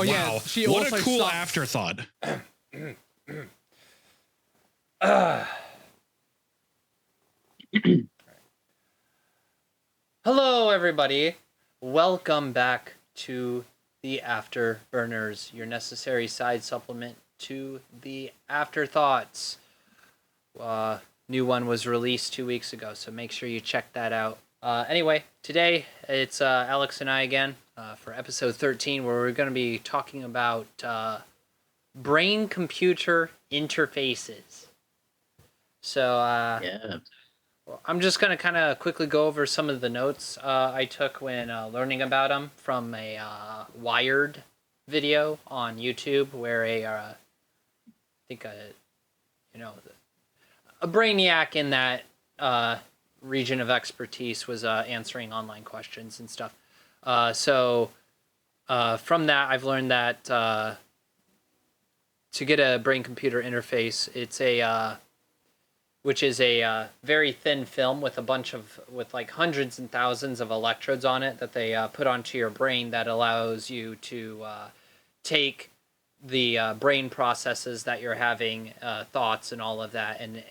Oh yeah, Wow, she what also a cool stopped. afterthought. Hello, everybody. Welcome back to the Afterburners, your necessary side supplement to the Afterthoughts. New one was released 2 weeks ago, so make sure you check that out. Anyway, today it's Alex and I again for episode 13, where we're going to be talking about brain-computer interfaces. So, Yeah. I'm just going to kind of quickly go over some of the notes I took when learning about them from a Wired video on YouTube, where a brainiac in that region of expertise was answering online questions and stuff. So from that, I've learned that to get a brain-computer interface, it's which is a very thin film with like hundreds and thousands of electrodes on it that they put onto your brain, that allows you to take the brain processes that you're having, thoughts and all of that, and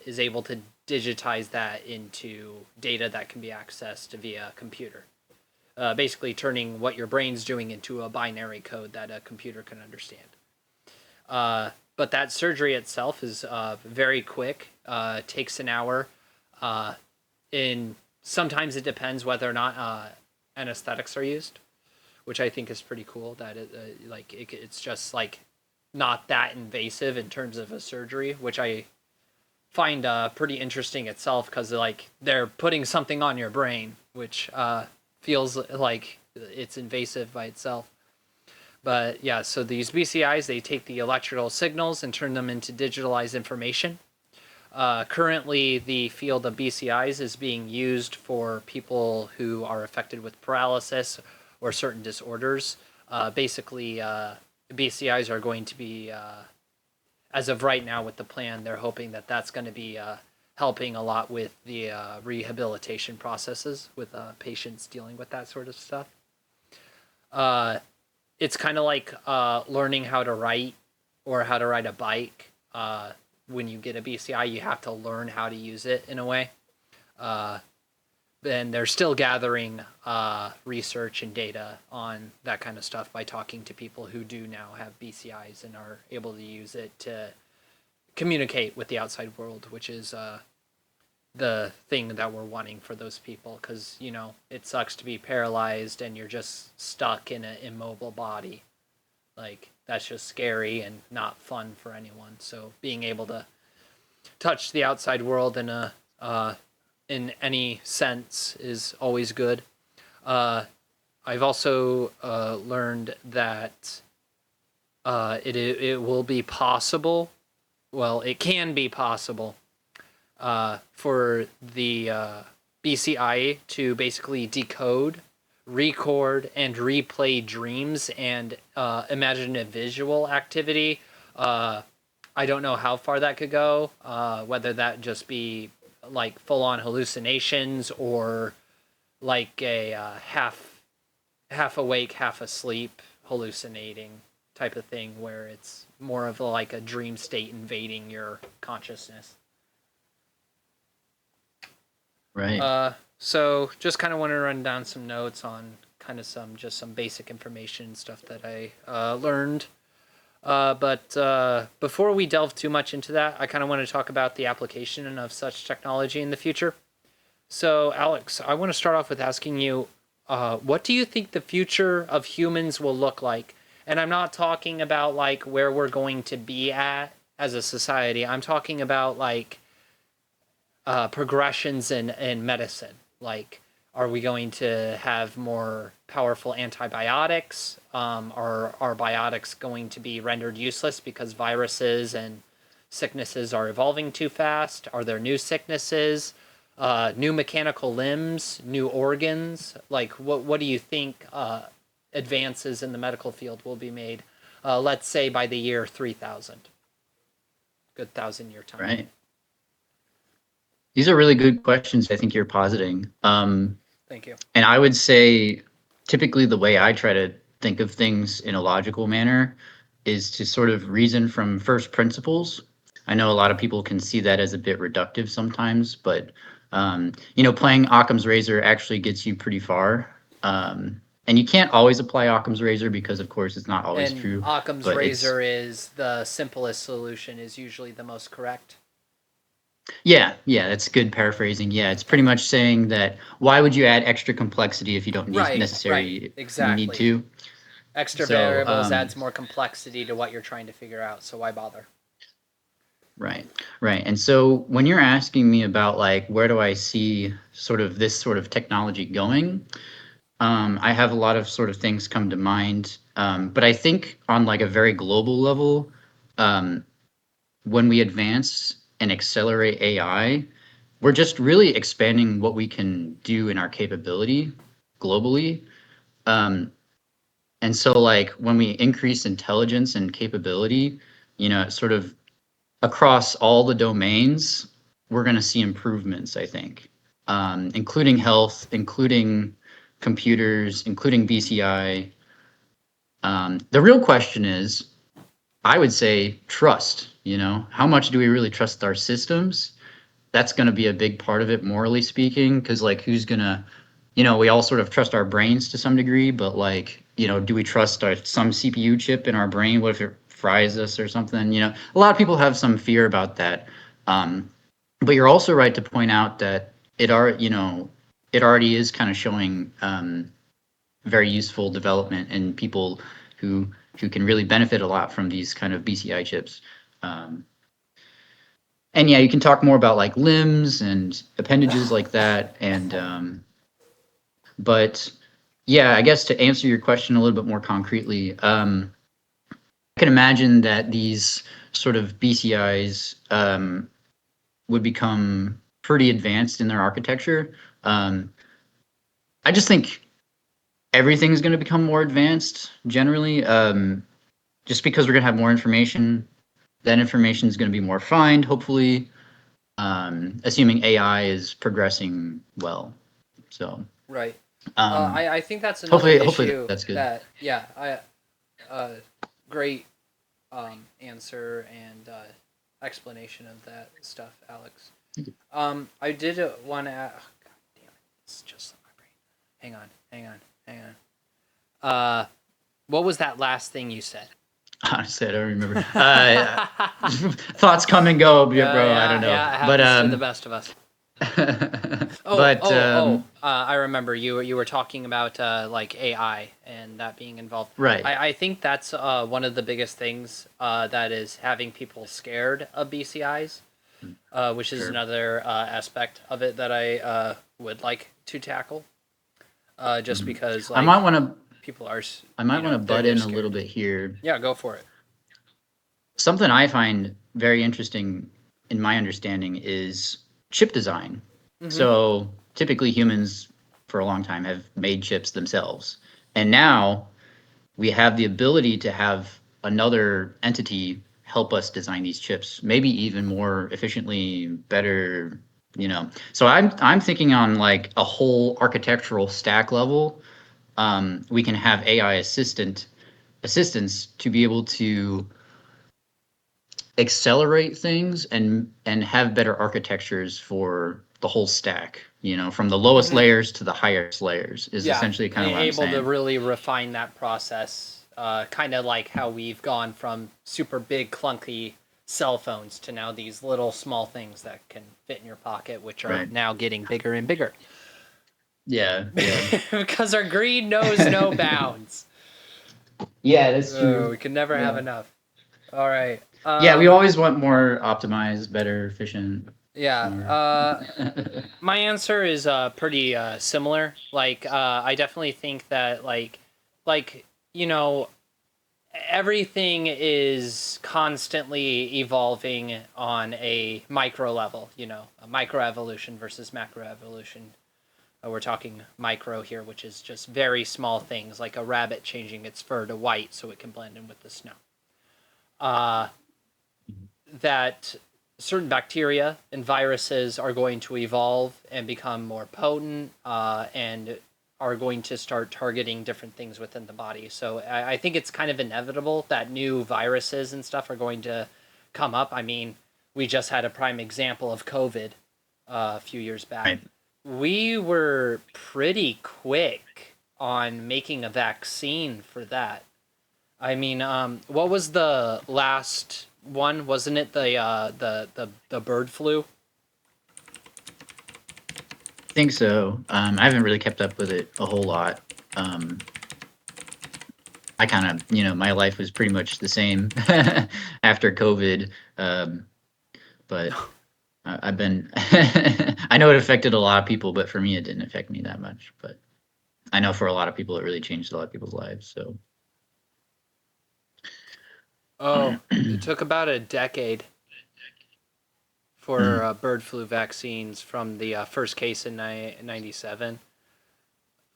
is able to digitize that into data that can be accessed via computer. Basically turning what your brain's doing into a binary code that a computer can understand. But that surgery itself is very quick. Takes an hour. And sometimes it depends whether or not anesthetics are used, which I think is pretty cool. That it's just like not that invasive in terms of a surgery, which I find pretty interesting itself, because like they're putting something on your brain, which feels like it's invasive by itself. But yeah, so these BCIs, they take the electrical signals and turn them into digitalized information. Currently, the field of BCIs is being used for people who are affected with paralysis or certain disorders. Basically, BCIs are going to be, as of right now with the plan, they're hoping that that's going to be helping a lot with the rehabilitation processes with patients dealing with that sort of stuff. It's kind of like learning how to write or how to ride a bike. When you get a BCI, you have to learn how to use it in a way. And they're still gathering research and data on that kind of stuff by talking to people who do now have BCIs and are able to use it to communicate with the outside world, which is the thing that we're wanting for those people, because it sucks to be paralyzed and you're just stuck in an immobile body. Like, that's just scary and not fun for anyone. So being able to touch the outside world in any sense is always good. I've also learned that it will be possible, well, it can be possible for the BCI to basically decode, record, and replay dreams and imaginative visual activity. I don't know how far that could go, whether that just be like full-on hallucinations or like a half awake, half asleep hallucinating type of thing, where it's more of like a dream state invading your consciousness. Right. So just kind of want to run down some notes on kind of some basic information stuff that I learned. But before we delve too much into that, I kind of want to talk about the application of such technology in the future. So Alex, I want to start off with asking you, what do you think the future of humans will look like? And I'm not talking about like where we're going to be at as a society. I'm talking about like progressions in medicine. Like, are we going to have more powerful antibiotics? Are biotics going to be rendered useless because viruses and sicknesses are evolving too fast? Are there new sicknesses, new mechanical limbs, new organs? Like, what do you think advances in the medical field will be made, let's say by the year 3000? Good 1,000-year time. Right. These are really good questions I think you're positing. Thank you. And I would say typically the way I try to think of things in a logical manner is to sort of reason from first principles. I know a lot of people can see that as a bit reductive sometimes, but playing Occam's razor actually gets you pretty far. And you can't always apply Occam's razor because, of course, it's not always And true. Occam's But razor is the simplest solution is usually the most correct. yeah, that's good paraphrasing. Yeah, it's pretty much saying that why would you add extra complexity if you don't necessarily exactly. need to? Extra So, variables adds more complexity to what you're trying to figure out, so why bother? Right. And so when you're asking me about like where do I see this sort of technology going, I have a lot of sort of things come to mind. But I think on like a very global level, when we advance and accelerate AI, we're just really expanding what we can do in our capability globally. And so like when we increase intelligence and capability, sort of across all the domains, we're going to see improvements, I think, including health, including computers, including BCI. The real question is, I would say trust. How much do we really trust our systems? That's going to be a big part of it, morally speaking, because like who's going to, we all sort of trust our brains to some degree, but like, do we trust some CPU chip in our brain? What if it fries us or something? A lot of people have some fear about that. But you're also right to point out that it already is kind of showing very useful development in people who can really benefit a lot from these kind of BCI chips. And yeah, you can talk more about like limbs and appendages like that. And but yeah, I guess to answer your question a little bit more concretely, I can imagine that these sort of BCIs would become pretty advanced in their architecture. I just think everything's going to become more advanced generally, just because we're going to have more information. That information is going to be more refined, hopefully, assuming AI is progressing well. So Right. um, I think that's another issue that's good. Great answer and explanation of that stuff, Alex. I did want to. Oh, God damn it! It's just my brain. Hang on. What was that last thing you said? Honestly, I don't remember. Thoughts come and go, bro. I don't know. Yeah, it happens to the best of us. I remember you were talking about like AI and that being involved. Right. I think that's one of the biggest things that is having people scared of BCIs, which is another aspect of it that I would like to tackle. Just because like, I might want to. People are. I might want to butt in a little bit here. Yeah, go for it. Something I find very interesting in my understanding is chip design. Mm-hmm. So typically humans for a long time have made chips themselves. And now we have the ability to have another entity help us design these chips, maybe even more efficiently, better, So I'm thinking on like a whole architectural stack level. We can have AI assistance to be able to accelerate things and have better architectures for the whole stack, from the lowest layers to the highest layers is essentially kind of what I'm saying. Able to really refine that process, kind of like how we've gone from super big clunky cell phones to now these little small things that can fit in your pocket, which are now getting bigger and bigger. Yeah. Because our greed knows no bounds. Yeah, that's true. We can never have enough. All right. Yeah, we always want more optimized, better, efficient. Yeah. My answer is pretty similar. Like, I definitely think that everything is constantly evolving on a micro level. A microevolution versus macroevolution. We're talking micro here, which is just very small things, like a rabbit changing its fur to white so it can blend in with the snow. That certain bacteria and viruses are going to evolve and become more potent and are going to start targeting different things within the body. So I think it's kind of inevitable that new viruses and stuff are going to come up. I mean, we just had a prime example of COVID a few years back. Right. We were pretty quick on making a vaccine for that. I mean, what was the last one? Wasn't it the bird flu? I think so. I haven't really kept up with it a whole lot. I kind of, my life was pretty much the same after COVID. But I've been, I know it affected a lot of people, but for me, it didn't affect me that much. But I know for a lot of people, it really changed a lot of people's lives. So, Oh, it took about a decade for bird flu vaccines from the first case in 97.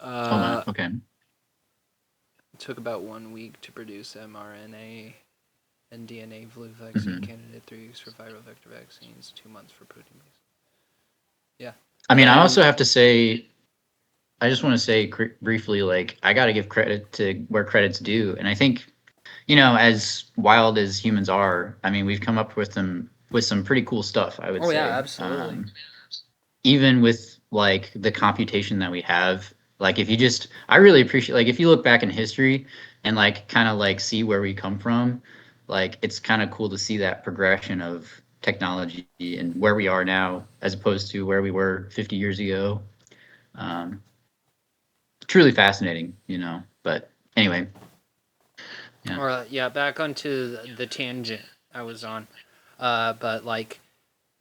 oh my, okay. It took about 1 week to produce mRNA and DNA flu vaccine candidate, 3 weeks for viral vector vaccines, 2 months for protein based. Yeah. I mean, I also have to say, I just want to say briefly, like, I got to give credit to where credit's due. And I think, as wild as humans are, I mean, we've come up with some pretty cool stuff, I would say. Oh, yeah, absolutely. Even with, like, the computation that we have, like, I really appreciate, like, if you look back in history and, like, kind of, like, see where we come from, like, it's kind of cool to see that progression of technology and where we are now as opposed to where we were 50 years ago. Truly fascinating, but anyway. Yeah. Or back onto the tangent I was on. But like,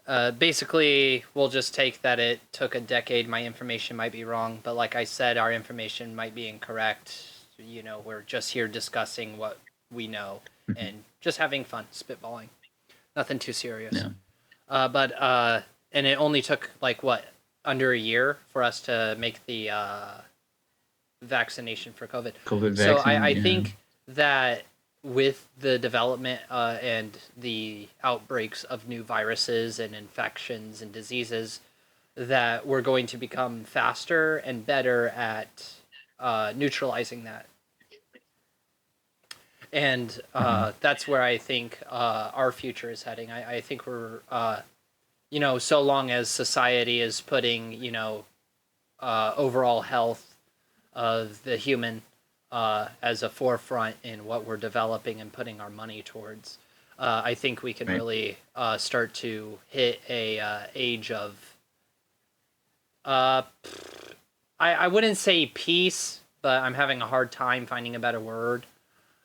basically, we'll just take that it took a decade. My information might be wrong, but like I said, our information might be incorrect. We're just here discussing what we know and just having fun, spitballing. Nothing too serious. Yeah. And it only took like what, under a year for us to make the vaccination for COVID. COVID So vaccine. I think that with the development and the outbreaks of new viruses and infections and diseases, that we're going to become faster and better at neutralizing that. And that's where I think our future is heading. I think we're, so long as society is putting, overall health of the human as a forefront in what we're developing and putting our money towards, I think we can really start to hit a age of, I wouldn't say peace, but I'm having a hard time finding a better word.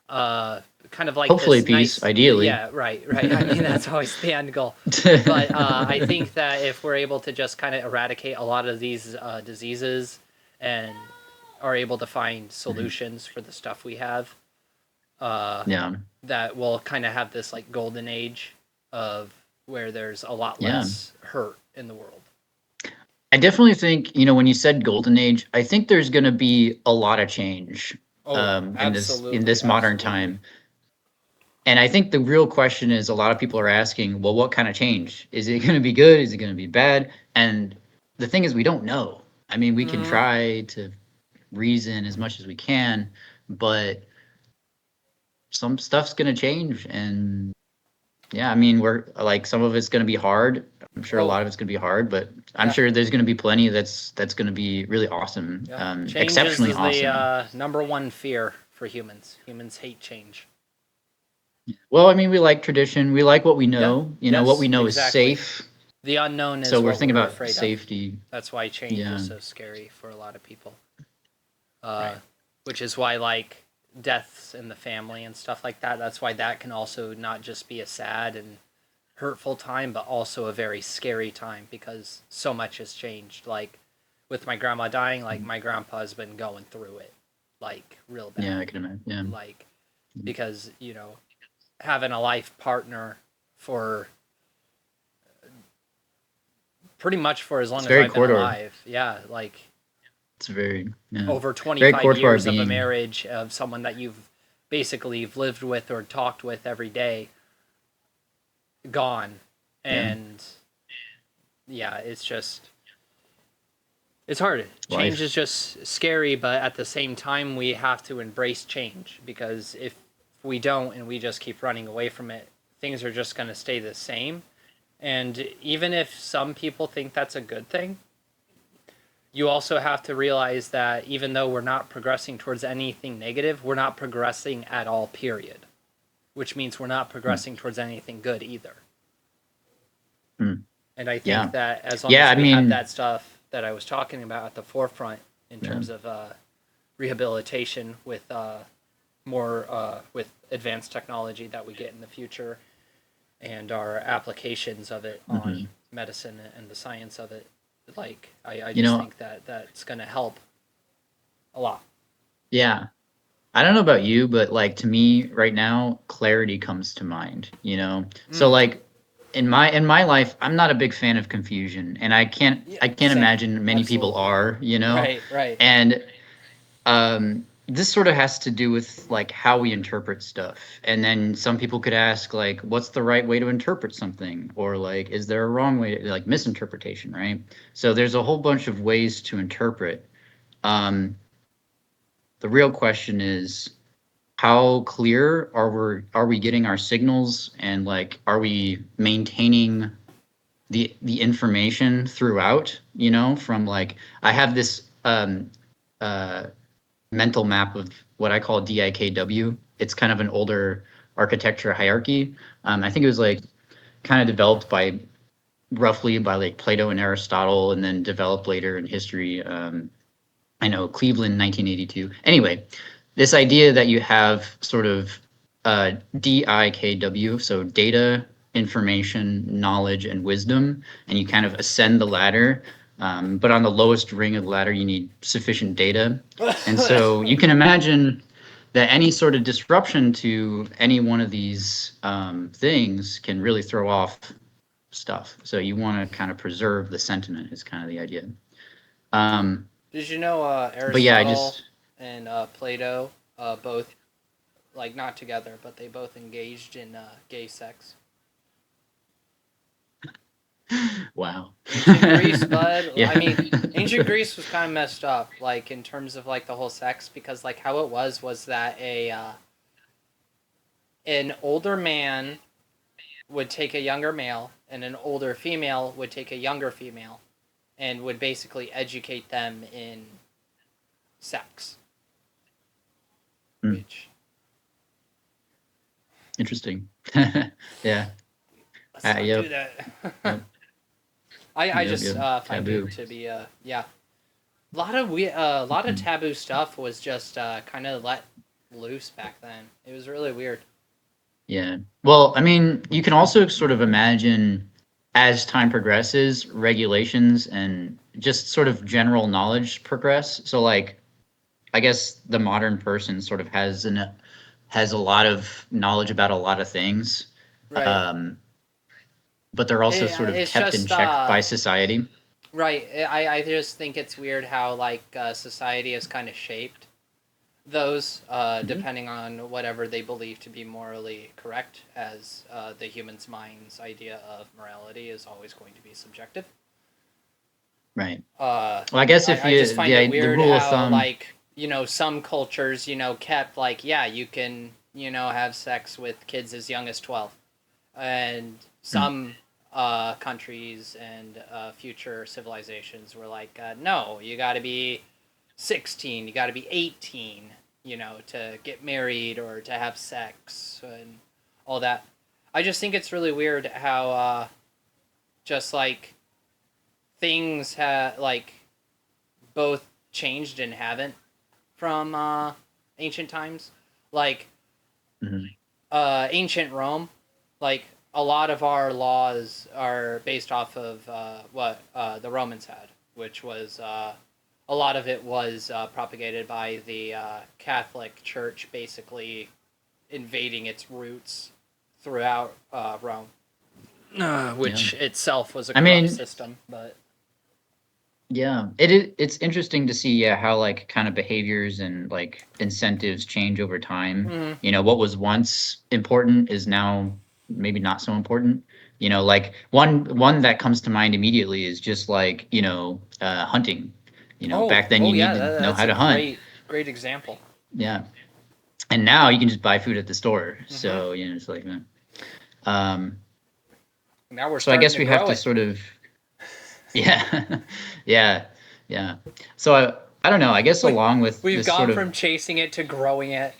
Kind of like hopefully this peace, nice, ideally. Yeah, right. I mean, that's always the end goal. But I think that if we're able to just kind of eradicate a lot of these diseases and are able to find solutions for the stuff we have, that will kind of have this like golden age of where there's a lot less hurt in the world. I definitely think, when you said golden age, I think there's going to be a lot of change in this modern time. And I think the real question is, a lot of people are asking, well, what kind of change? Is it going to be good? Is it going to be bad? And the thing is, we don't know. I mean, we can try to reason as much as we can, but some stuff's going to change. And I mean, we're like, some of it's going to be hard. I'm sure a lot of it's going to be hard, but I'm sure there's going to be plenty that's going to be really awesome. Change exceptionally is awesome. the number one fear for humans. Humans hate change. Well, I mean, we like tradition. We like what we know. What we know is exactly. safe. The unknown is So we're what thinking we're about afraid safety. of. That's why change is so scary for a lot of people. Which is why, like, deaths in the family and stuff like that, that's why that can also not just be a sad and hurtful time, but also a very scary time, because so much has changed. Like, with my grandma dying, like, my grandpa's been going through it, like, real bad. Yeah, I can imagine. Yeah. Like, because, having a life partner for pretty much for as long as I've been alive. Yeah, like, it's very over 25 years of a marriage of someone that you've lived with or talked with every day, gone. And it's just, It's hard. Change life. is just scary, but at the same time, we have to embrace change, because if we don't and we just keep running away from it, things are just going to stay the same. And even if some people think that's a good thing, you also have to realize that even though we're not progressing towards anything negative, we're not progressing at all, period. Which means we're not progressing towards anything good either. Mm. And I think Yeah. that as long Yeah, as I we have mean, that stuff that I was talking about at the forefront in yeah. terms of rehabilitation with more with advanced technology that we get in the future, and our applications of it hmm on medicine and the science of it, like I You just know, think that that's going to help a lot. yeah. I don't know about you, but like to me right now, clarity comes to mind, you know? So Mm. like in my life, I'm not a big fan of confusion, and I can't Yeah, I can't same. imagine many people Absolutely. are, you know? Right, right. And this sort of has to do with like how we interpret stuff. And then some people could ask like what's the right way to interpret something, or like is there a wrong way, like misinterpretation, right? So there's a whole bunch of ways to interpret. Um the real question is how clear are we getting our signals, and like are we maintaining the information throughout, you know, from like I have this uh mental map of what I call DIKW. It's kind of an older architecture hierarchy. I think it was like kind of developed by roughly by like Plato and Aristotle, and then developed later in history. I know Cleveland, 1982. Anyway, this idea that you have sort of DIKW, so data, information, knowledge, and wisdom, and you kind of ascend the ladder. But on the lowest ring of the ladder, you need sufficient data. And so you can imagine that any sort of disruption to any one of these things can really throw off stuff. So you want to kind of preserve the sentiment is kind of the idea. Um, Did you know but yeah, I Aristotle just and Plato both, like, not together, but they both engaged in gay sex? wow. Ancient Greece, bud. I mean, Yeah. ancient Greece was kind of messed up, like in terms of like the whole sex, because like how it was that a an older man would take a younger male, and an older female would take a younger female, and would basically educate them in sex, Hmm, which interesting. Yeah. let's not do Yep. that. Yep. I Yep. just Yep. find it Taboo. to be yeah, a lot of Mhm. taboo stuff was just kind of let loose back then. It was really weird. Yeah. Well, I mean, you can also sort of imagine as time progresses, regulations and just sort of general knowledge progress. So like I guess the modern person sort of has a lot of knowledge about a lot of things. Right. Um, but they're also sort of It's kept in just check by society. right. I just think it's weird how like society has kind of shaped those Mhm. depending on whatever they believe to be morally correct, as the human's mind's idea of morality is always going to be subjective. Right. Uh, Well, I guess if I just you find it the weird rule of how thumb. like some cultures kept like, yeah, you can have sex with kids as young as 12, and Mm, some countries and future civilizations were like, no, you got to be 16, you got to be 18, to get married or to have sex and all that. I just think it's really weird how just like things have like both changed and haven't from ancient times. Like mhm. ancient Rome, like a lot of our laws are based off of what the Romans had, which was a lot of it was propagated by the Catholic Church, basically invading its roots throughout Rome, Yeah. which itself was a I corrupt mean, system. But yeah, it's interesting to see, yeah, how like kind of behaviors and like incentives change over time. mm, You know, what was once important is now maybe not so important. Like one that comes to mind immediately is just like, hunting. Back then you yeah, needed to know that's how a to hunt. great example. Yeah. And now you can just buy food at the store. Mm-hmm. So, it's like, um, Now we're so I starting guess to we have grow to it. sort of, yeah, yeah, yeah. So I don't know, I guess along with We've this sort gone of, from chasing it to growing it.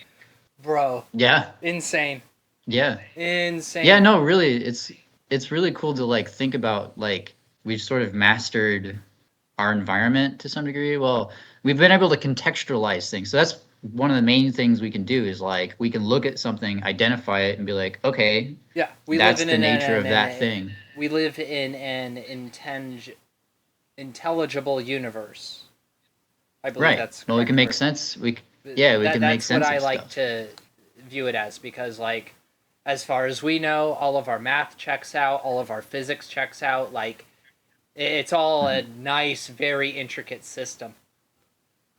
Bro, yeah, insane. yeah. Yeah, Insane. no, really, it's really cool to like think about like we've sort of mastered our environment to some degree. Well, we've been able to contextualize things. So that's one of the main things we can do is like we can look at something, identify it, and be like, okay, Yeah, that's the nature of that thing. we live in an intelligible universe. I believe Right. that's the Well, we correct can make word. sense. We can make That's what sense I of like stuff. to view it as, because like as far as we know, all of our math checks out, all of our physics checks out, like it's all a Mhm. nice, very intricate system.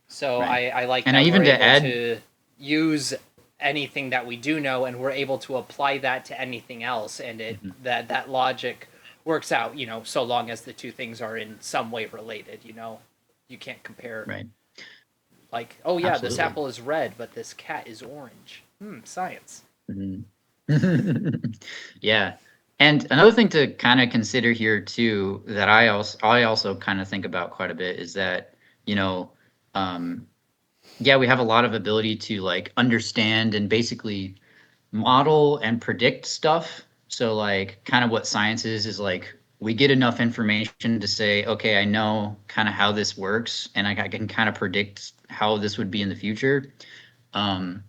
So Right. I like And I that we're even to able add, to use anything that we do know, and we're able to apply that to anything else, and Mhm. that logic works out, so long as the two things are in some way related. You can't compare, right. like, oh yeah, this Absolutely. apple is red but this cat is orange. Science. Mhm. Yeah. And another thing to kind of consider here too that I also kind of think about quite a bit is that, you know, um, yeah, we have a lot of ability to like understand and basically model and predict stuff. So like kind of what science is like we get enough information to say, okay, I know kind of how this works and I can kind of predict how this would be in the future. Um,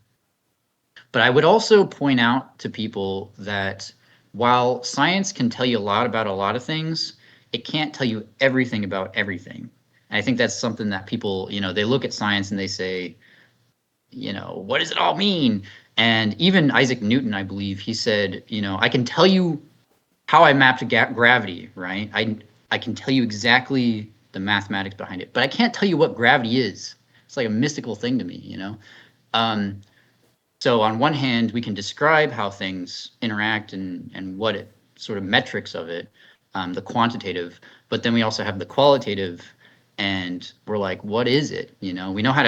but I would also point out to people that while science can tell you a lot about a lot of things, it can't tell you everything about everything. And I think that's something that people, they look at science and they say, what does it all mean? And even Isaac Newton, I believe, he said, I can tell you how I mapped gravity, right? I can tell you exactly the mathematics behind it, but I can't tell you what gravity is. It's like a mystical thing to me. Um, so on one hand, we can describe how things interact and what it sort of metrics of it, the quantitative, but then we also have the qualitative, and we're like, what is it? We know how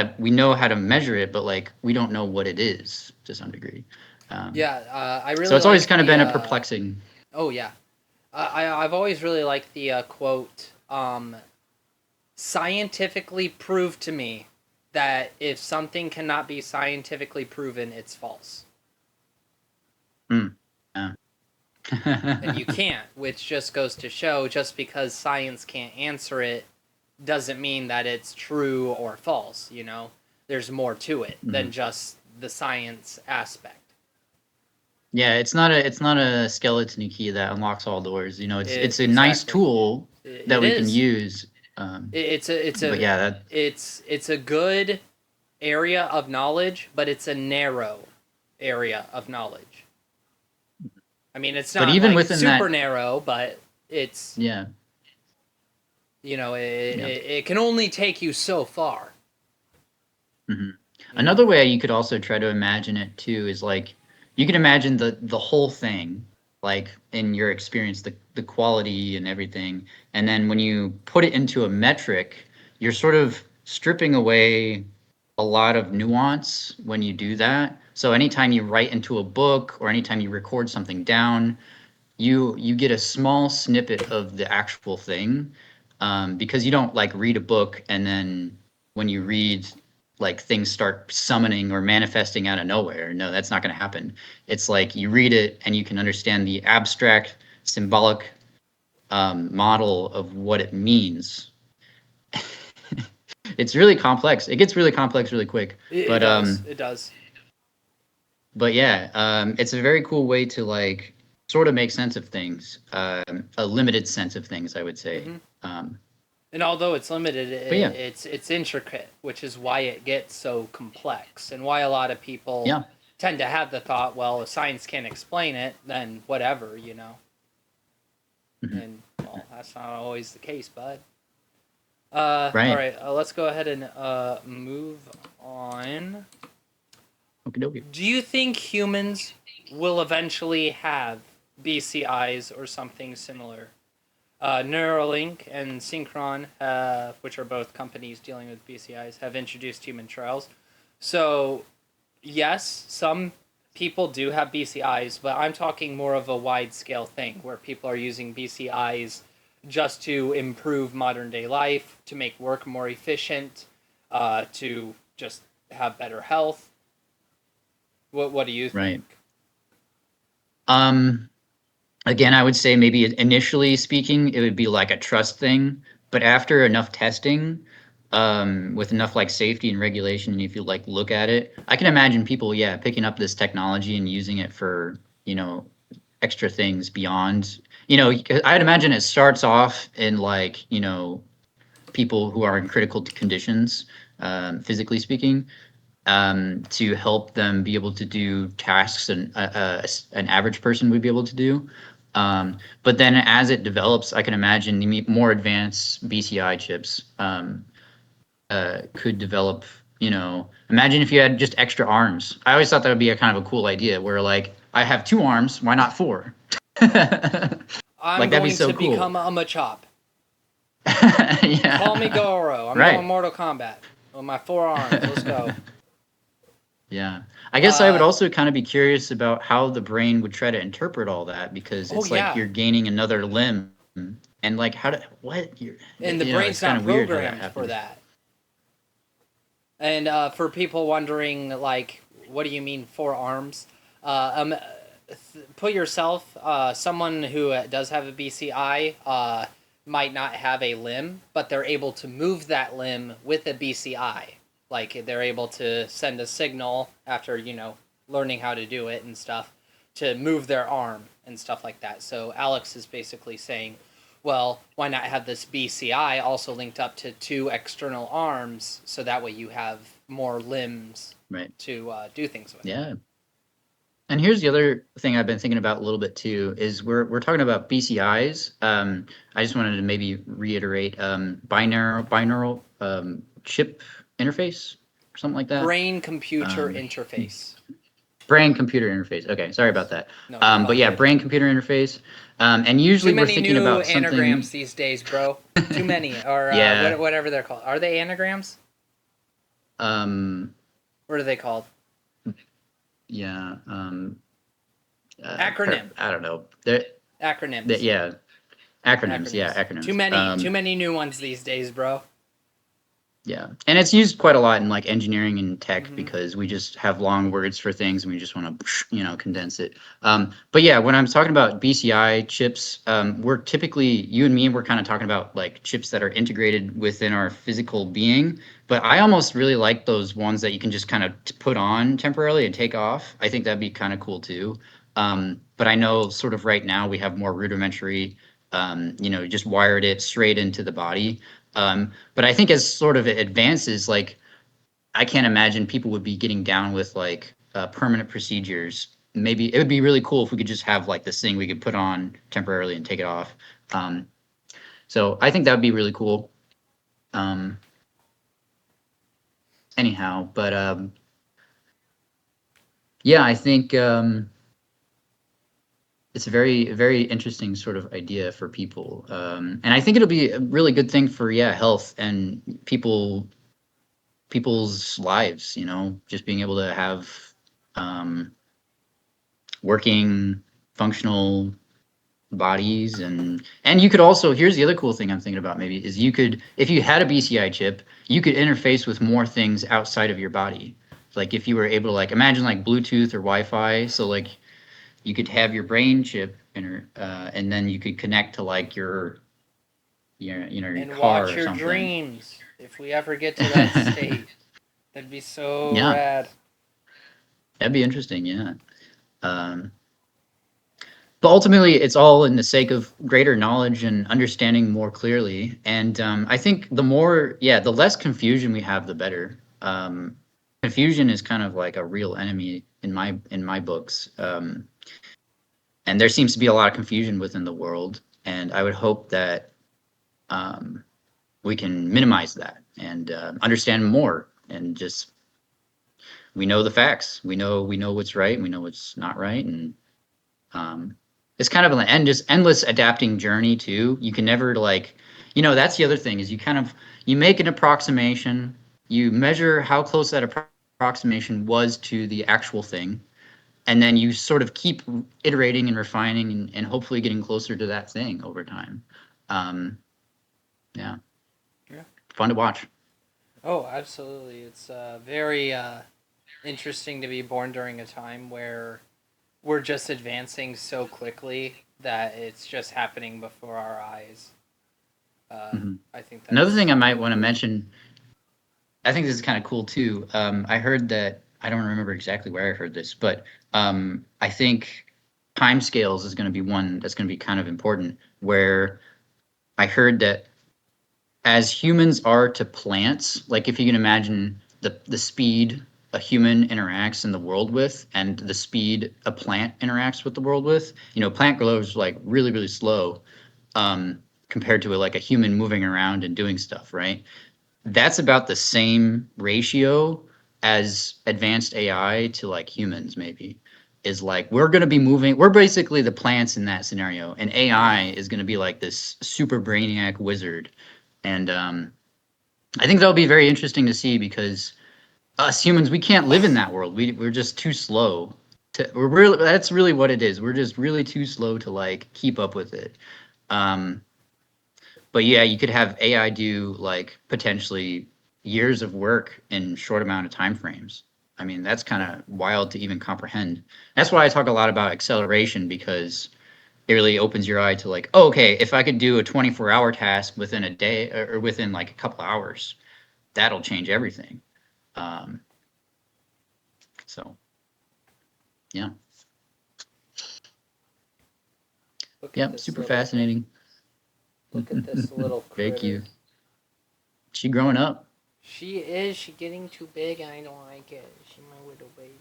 to measure it, but like we don't know what it is to some degree. Um, Yeah, I so really it's always like kind of the been a perplexing. oh yeah, I've always really liked the quote, scientifically prove to me that if something cannot be scientifically proven, it's false. Mm, yeah. And you can't, which just goes to show, just because science can't answer it doesn't mean that it's true or false. There's more to it than Mhm. just the science aspect. Yeah, it's not a skeleton key that unlocks all doors. It's a nice Exactly. tool that It we can is. use. Um, but yeah, that It's a good area of knowledge, but it's a narrow area of knowledge. I mean, it's but not even like within super that, narrow, but it's yeah. Yeah. it can only take you so far. hmm You know. Another way you could also try to imagine it too is like you can imagine the whole thing, like in your experience, the quality and everything, and then when you put it into a metric, you're sort of stripping away a lot of nuance when you do that. So anytime you write into a book or anytime you record something down, you get a small snippet of the actual thing, because you don't like read a book and then when you read like things start summoning or manifesting out of nowhere. No, that's not going to happen. It's like you read it and you can understand the abstract symbolic model of what it means. It's really complex. It gets really complex really quick, It but does. It does. yeah, it's a very cool way to like sort of make sense of things, a limited sense of things, I would say. Hmm. Um, And although it's limited, but yeah, it's intricate, which is why it gets so complex, and why a lot of people yeah, tend to have the thought, well, if science can't explain it, then whatever. mhm, And well, that's not always the case, bud. All right. right, let's go ahead and move on. Okie dokie. Do you think humans will eventually have BCIs or something similar? Neuralink and Synchron, which are both companies dealing with BCIs, have introduced human trials. So, yes, some people do have BCIs, but I'm talking more of a wide scale thing where people are using BCIs just to improve modern day life, to make work more efficient, to just have better health. What do you Right. think? Again, I would say maybe initially speaking, it would be like a trust thing, but after enough testing, with enough like safety and regulation, and if you like look at it, I can imagine people, yeah, picking up this technology and using it for, extra things beyond, I'd imagine it starts off in like, people who are in critical conditions, physically speaking, to help them be able to do tasks an average person would be able to do. But then as it develops, I can imagine more advanced BCI chips could develop. Imagine if you had just extra arms. I always thought that would be a kind of a cool idea where like I have 2 arms, why not 4? I'm Like that'd be going so to cool. become a Machop. Yeah. Call me Goro. I'm Right. going Mortal Kombat with my 4 arms. Let's go. Yeah. I guess I would Uh, also kind of be curious about how the brain would try to interpret all that because oh it's like yeah, you're gaining another limb and like and the it's brain's kind not of weird how that programmed for happens. that. And for people wondering, like, what do you mean 4 arms? Put yourself, someone who does have a BCI might not have a limb, but they're able to move that limb with a BCI. Like, they're able to send a signal after, learning how to do it and stuff to move their arm and stuff like that. So Alex is basically saying, well, why not have this BCI also linked up to 2 external arms so that way you have more limbs Right. to do things with? Yeah. And here's the other thing I've been thinking about a little bit too is we're talking about BCIs. I just wanted to maybe reiterate binaural chip interface or something like that. Brain computer Um, interface. Brain computer interface. Okay, sorry about that. No, you're all But yeah, good. brain computer interface. And Too usually we're many thinking new about anagrams something. these days, bro. Too many, or Yeah. whatever they're called. Are they anagrams? Um, What are they called? yeah. Acronym. I don't know. Acronyms. Yeah. Acronyms. Yeah, Acronyms. Too acronyms. many. Too many new ones these days, bro. Yeah, and it's used quite a lot in like engineering and tech Mm-hmm. because we just have long words for things and we just want to, condense it. But yeah, when I'm talking about BCI chips, we're typically, you and me, we're kind of talking about like chips that are integrated within our physical being. But I almost really like those ones that you can just kind of put on temporarily and take off. I think that'd be kind of cool too. But I know sort of right now we have more rudimentary, just wired it straight into the body. But I think as sort of it advances, like I can't imagine people would be getting down with like permanent procedures. Maybe it would be really cool if we could just have like this thing we could put on temporarily and take it off. Um, so I think that would be really cool. Um, anyhow, but yeah, I think it's a very, very interesting sort of idea for people. And I think it'll be a really good thing for, yeah, health and people's lives, just being able to have um, working, functional bodies, and you could also, here's the other cool thing I'm thinking about maybe is you could, if you had a BCI chip, you could interface with more things outside of your body. Like if you were able to like imagine like Bluetooth or Wi-Fi, so like you could have your brain chip and then you could connect to like your And car watch or your something. dreams. If we ever get to that state, that'd be so Yeah, rad. that'd be interesting. Yeah. Um, but ultimately, it's all in the sake of greater knowledge and understanding more clearly. And I think the less confusion we have, the better. Confusion is kind of like a real enemy in my books. And there seems to be a lot of confusion within the world. And I would hope that um, we can minimize that and understand more and just we know the facts. We know what's right. We know what's not right, and um, it's kind of an endless adapting journey too. You can never like, that's the other thing is you make an approximation, you measure how close that approximation was to the actual thing, and then you sort of keep iterating and refining and hopefully getting closer to that thing over time. Yeah. Fun to watch. Oh, absolutely. It's very interesting to be born during a time where we're just advancing so quickly that it's just happening before our eyes. I think that's another thing I might want to mention. I think this is kind of cool too. I heard that, I don't remember exactly where I heard this, but I think timescales is going to be one that's going to be kind of important. Where I heard that as humans are to plants, like if you can imagine the speed a human interacts in the world with and the speed a plant interacts with the world with, plant grows like really, really slow compared to like a human moving around and doing stuff, right? That's about the same ratio as advanced AI to like humans, maybe. Is like we're basically the plants in that scenario, and AI is going to be like this super brainiac wizard. And I think that'll be very interesting to see because us humans, we can't live in that world. We're just too slow. That's really what it is. We're just really too slow to like keep up with it. But yeah, you could have AI do like potentially years of work in short amount of time frames. I mean, that's kind of wild to even comprehend. That's why I talk a lot about acceleration, because it really opens your eye to like, oh, okay, if I could do a 24-hour task within a day or within like a couple hours, that'll change everything. So, yeah. Yep, super fascinating. Look at this little critter. Thank you. She growing up. She is. She getting too big, and I don't like it. She my little baby.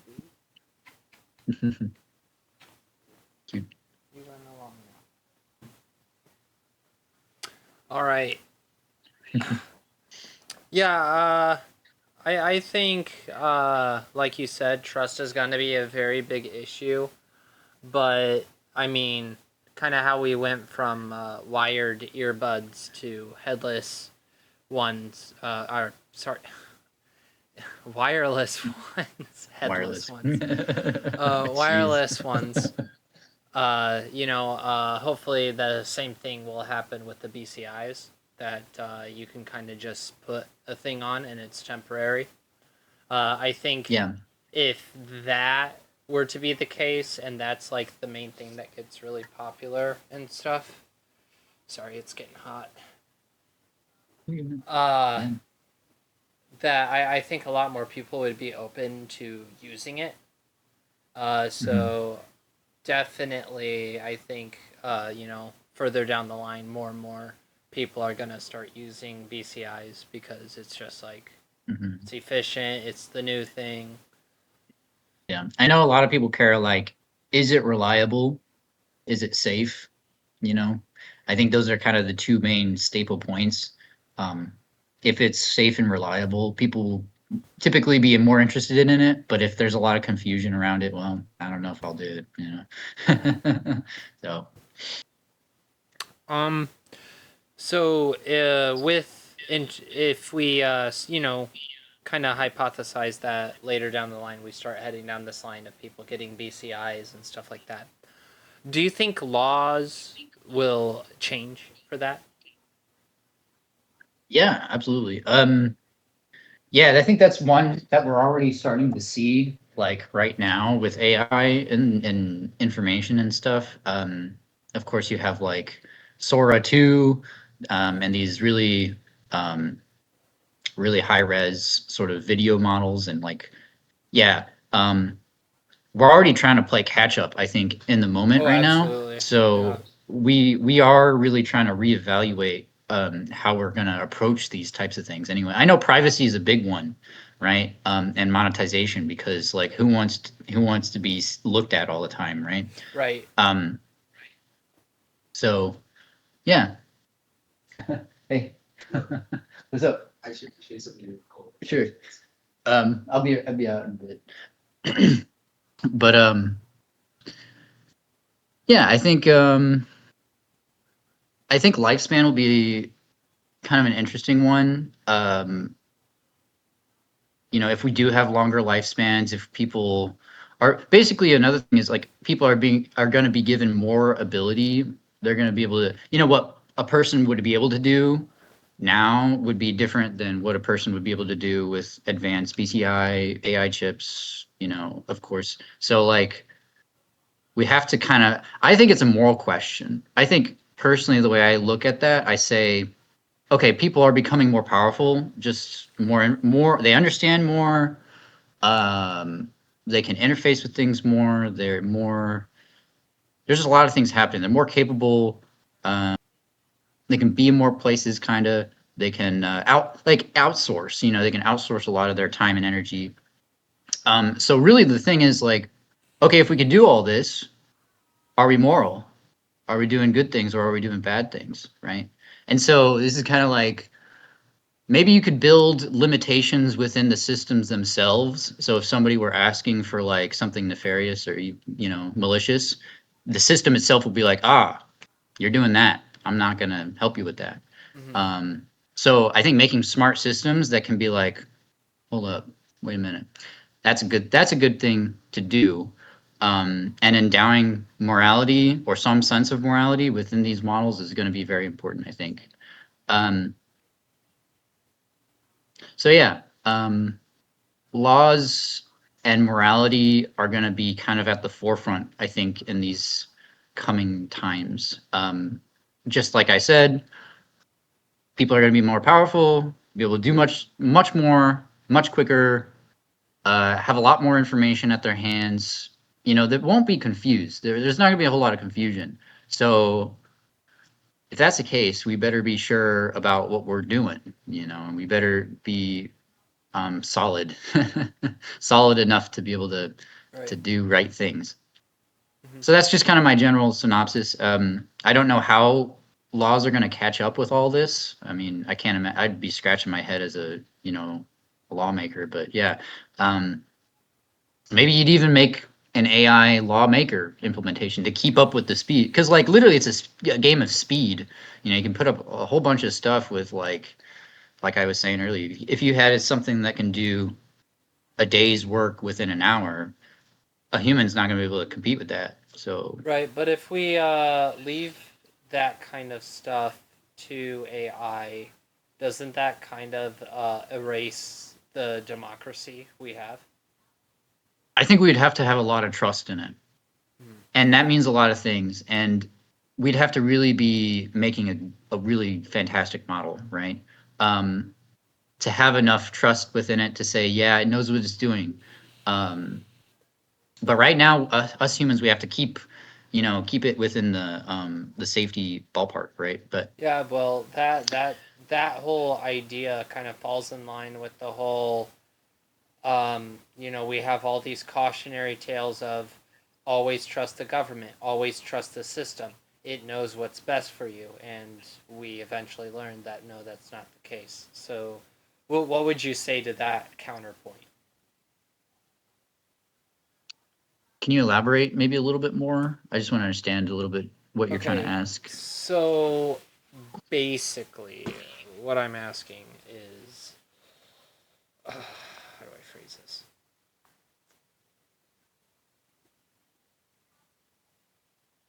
Cute. You run along now. All right. Yeah. I think, like you said, trust is going to be a very big issue. But I mean, kind of how we went from wired earbuds to headless ones. Wireless ones, headless ones, wireless ones. Hopefully the same thing will happen with the BCIs, that you can kind of just put a thing on and it's temporary. I think if that were to be the case, and that's like the main thing that gets really popular and stuff. Sorry, it's getting hot. That I think a lot more people would be open to using it. So definitely, I think, further down the line, more and more people are going to start using BCIs because it's just like, it's efficient, it's the new thing. Yeah, I know a lot of people care, like, is it reliable? Is it safe? I think those are kind of the two main staple points. If it's safe and reliable, people will typically be more interested in it. But if there's a lot of confusion around it, well, I don't know if I'll do it. So. So if we kind of hypothesize that later down the line we start heading down this line of people getting BCIs and stuff like that, do you think laws will change for that? Yeah, absolutely. Yeah, I think that's one that we're already starting to see, like right now with AI and information and stuff. Of course, you have like Sora 2, and these really, really high res sort of video models, and like, yeah, we're already trying to play catch up, I think, in the moment right now. So we are really trying to reevaluate how we're going to approach these types of things. Anyway, I know privacy is a big one, right? And monetization, because like who wants to be looked at all the time, right? Right. So, yeah. Hey, what's up? I should say something cool. Sure. I'll be out in a bit. But Yeah, I think lifespan will be kind of an interesting one. If we do have longer lifespans, if people are basically another thing is like people are going to be given more ability. They're going to be able to, what a person would be able to do now would be different than what a person would be able to do with advanced BCI, AI chips, of course. So like we have to I think it's a moral question. I think personally the way I look at that, I say, okay, people are becoming more powerful, just more and more, they understand more, they can interface with things more, there's just a lot of things happening. They're more capable, they can be in more places kind of, they can outsource, they can outsource a lot of their time and energy. So really the thing is like, okay, if we can do all this, are we moral? Are we doing good things or are we doing bad things, right? And so this is kind of like maybe you could build limitations within the systems themselves. So if somebody were asking for like something nefarious or malicious, the system itself will be like, you're doing that. I'm not going to help you with that. Mm-hmm. So I think making smart systems that can be like, hold up, wait a minute, that's a good thing to do. And endowing morality or some sense of morality within these models is going to be very important, I think. Um, so yeah, laws and morality are going to be kind of at the forefront, I think, in these coming times. Just like I said, people are going to be more powerful, be able to do much more, much quicker, have a lot more information at their hands. That won't be confused. There's not going to be a whole lot of confusion. So if that's the case, we better be sure about what we're doing, and we better be solid, solid enough to be able to Right. do right things. Mm-hmm. So that's just kind of my general synopsis. I don't know how laws are going to catch up with all this. I mean, I can't imagine. I'd be scratching my head as a lawmaker, but yeah, um, maybe you'd even make an AI lawmaker implementation to keep up with the speed, because like literally it's a game of speed. You can put up a whole bunch of stuff with like I was saying earlier. If you had something that can do a day's work within an hour, a human's not going to be able to compete with that. So Right, but if we leave that kind of stuff to AI, doesn't that kind of erase the democracy we have? I think we'd have to have a lot of trust in it. Mm. And that means a lot of things. And we'd have to really be making a really fantastic model, right? Um, to have enough trust within it to say, yeah, it knows what it's doing. Um, but right now, us humans, we have to keep it within the safety ballpark, right? But Yeah, well, that whole idea kind of falls in line with the whole we have all these cautionary tales of always trust the government, always trust the system. It knows what's best for you, and we eventually learned that no, that's not the case. So, what would you say to that counterpoint? can you elaborate maybe a little bit more? I just want to understand a little bit what you're trying to Okay, ask. so basically, what I'm asking is, how do I phrase this?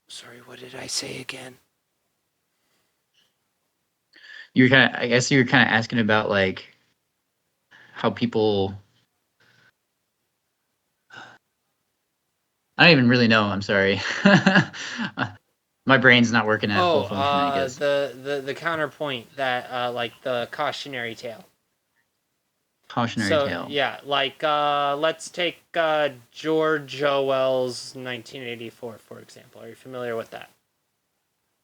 Sorry, what did I say again? I guess you're kind of asking about like how people. I don't even really know. I'm sorry. My brain's not working at full Oh, function, I guess. the counterpoint that like the cautionary tale. Cautionary So tale. yeah, like let's take George Orwell's 1984 for example. Are you familiar with that?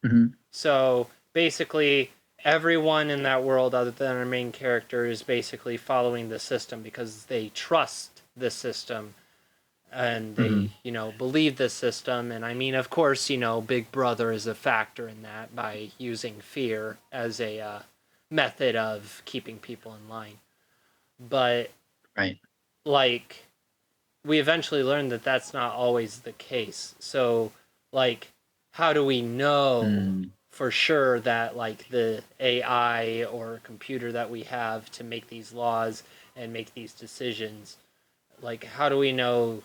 Hmm. So basically, everyone in that world, other than our main character, is basically following the system because they trust the system and they Hmm. believe the system. And I mean, of course, Big Brother is a factor in that by using fear as a method of keeping people in line. But Right. like we eventually learned that that's not always the case. So like how do we know Mm, for sure that like the AI or computer that we have to make these laws and make these decisions, like how do we know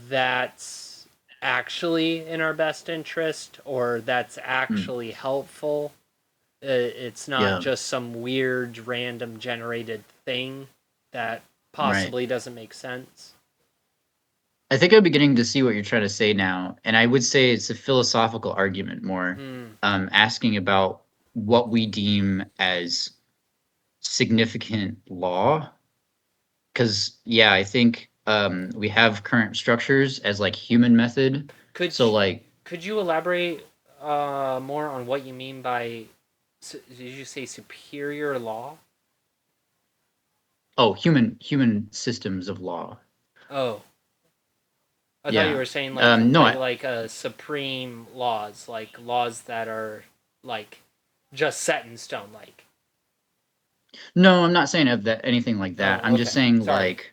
that's actually in our best interest or that's mm, actually helpful? It's not yeah, just some weird random generated thing that right. possibly doesn't make sense. I think I'm beginning to see what you're trying to say now, and I would say it's a philosophical argument more, Hmm. asking about what we deem as significant law. Because yeah, I think we have current structures as like human method. Could So like, could you elaborate more on what you mean by? Did you say superior law? oh, human systems of law. Oh, I thought you Yeah. were saying like No, supreme laws, like laws that are like just set in stone. Like, no, I'm not saying of that anything like that. oh, I'm just okay, saying sorry. like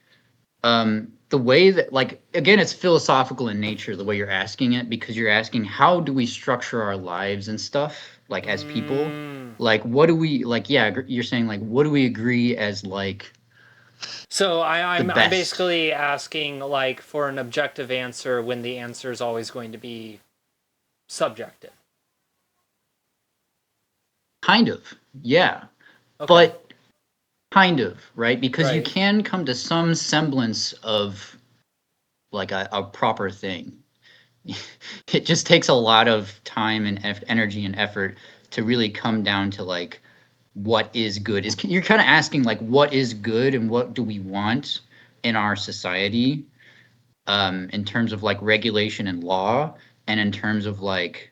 the way that like again it's philosophical in nature the way you're asking it because you're asking how do we structure our lives and stuff like as people, Mm. like what do we like, yeah, you're saying like what do we agree as like So the I'm best, basically asking like for an objective answer when the answer is always going to be subjective. kind of, yeah, Okay, but kind of right because you right. can come to some semblance of like a proper thing. It just takes a lot of time and energy and effort to really come down to like what is good is you're kind of asking like what is good and what do we want in our society, in terms of like regulation and law and in terms of like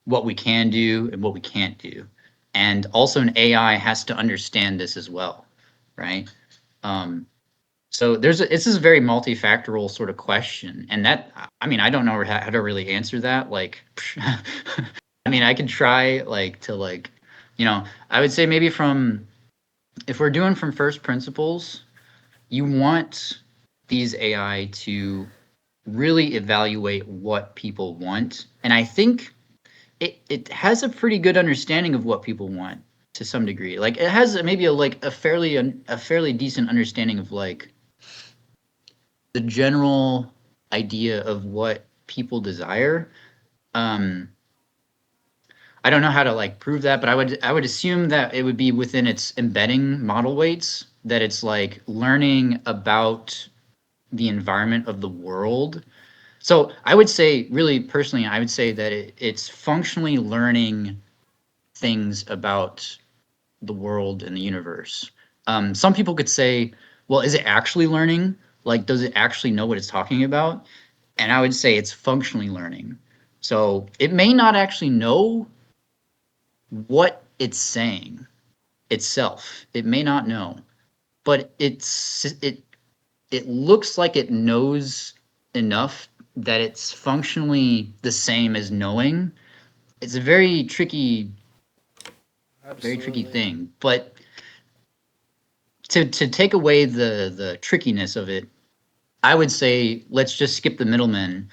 what we can do and what we can't do, and also an AI has to understand this as well, right? So this is a very multifactorial sort of question, and that I mean I don't know how to really answer that. Like, I mean I could try like to like, I would say maybe from if we're doing from first principles, you want these AI to really evaluate what people want, and I think it has a pretty good understanding of what people want to some degree. Like it has maybe a fairly decent understanding of like the general idea of what people desire. Um, I don't know how to like prove that, but I would assume that it would be within its embedding model weights that it's like learning about the environment of the world. So I would say, really personally, I would say that it's functionally learning things about the world and the universe. Some people could say, well, is it actually learning? Like, does it actually know what it's talking about? And I would say it's functionally learning. So it may not actually know what it's saying itself. It may not know, but it looks like it knows enough that it's functionally the same as knowing. It's a very tricky Absolutely. thing. But to take away the trickiness of it, I would say let's just skip the middlemen.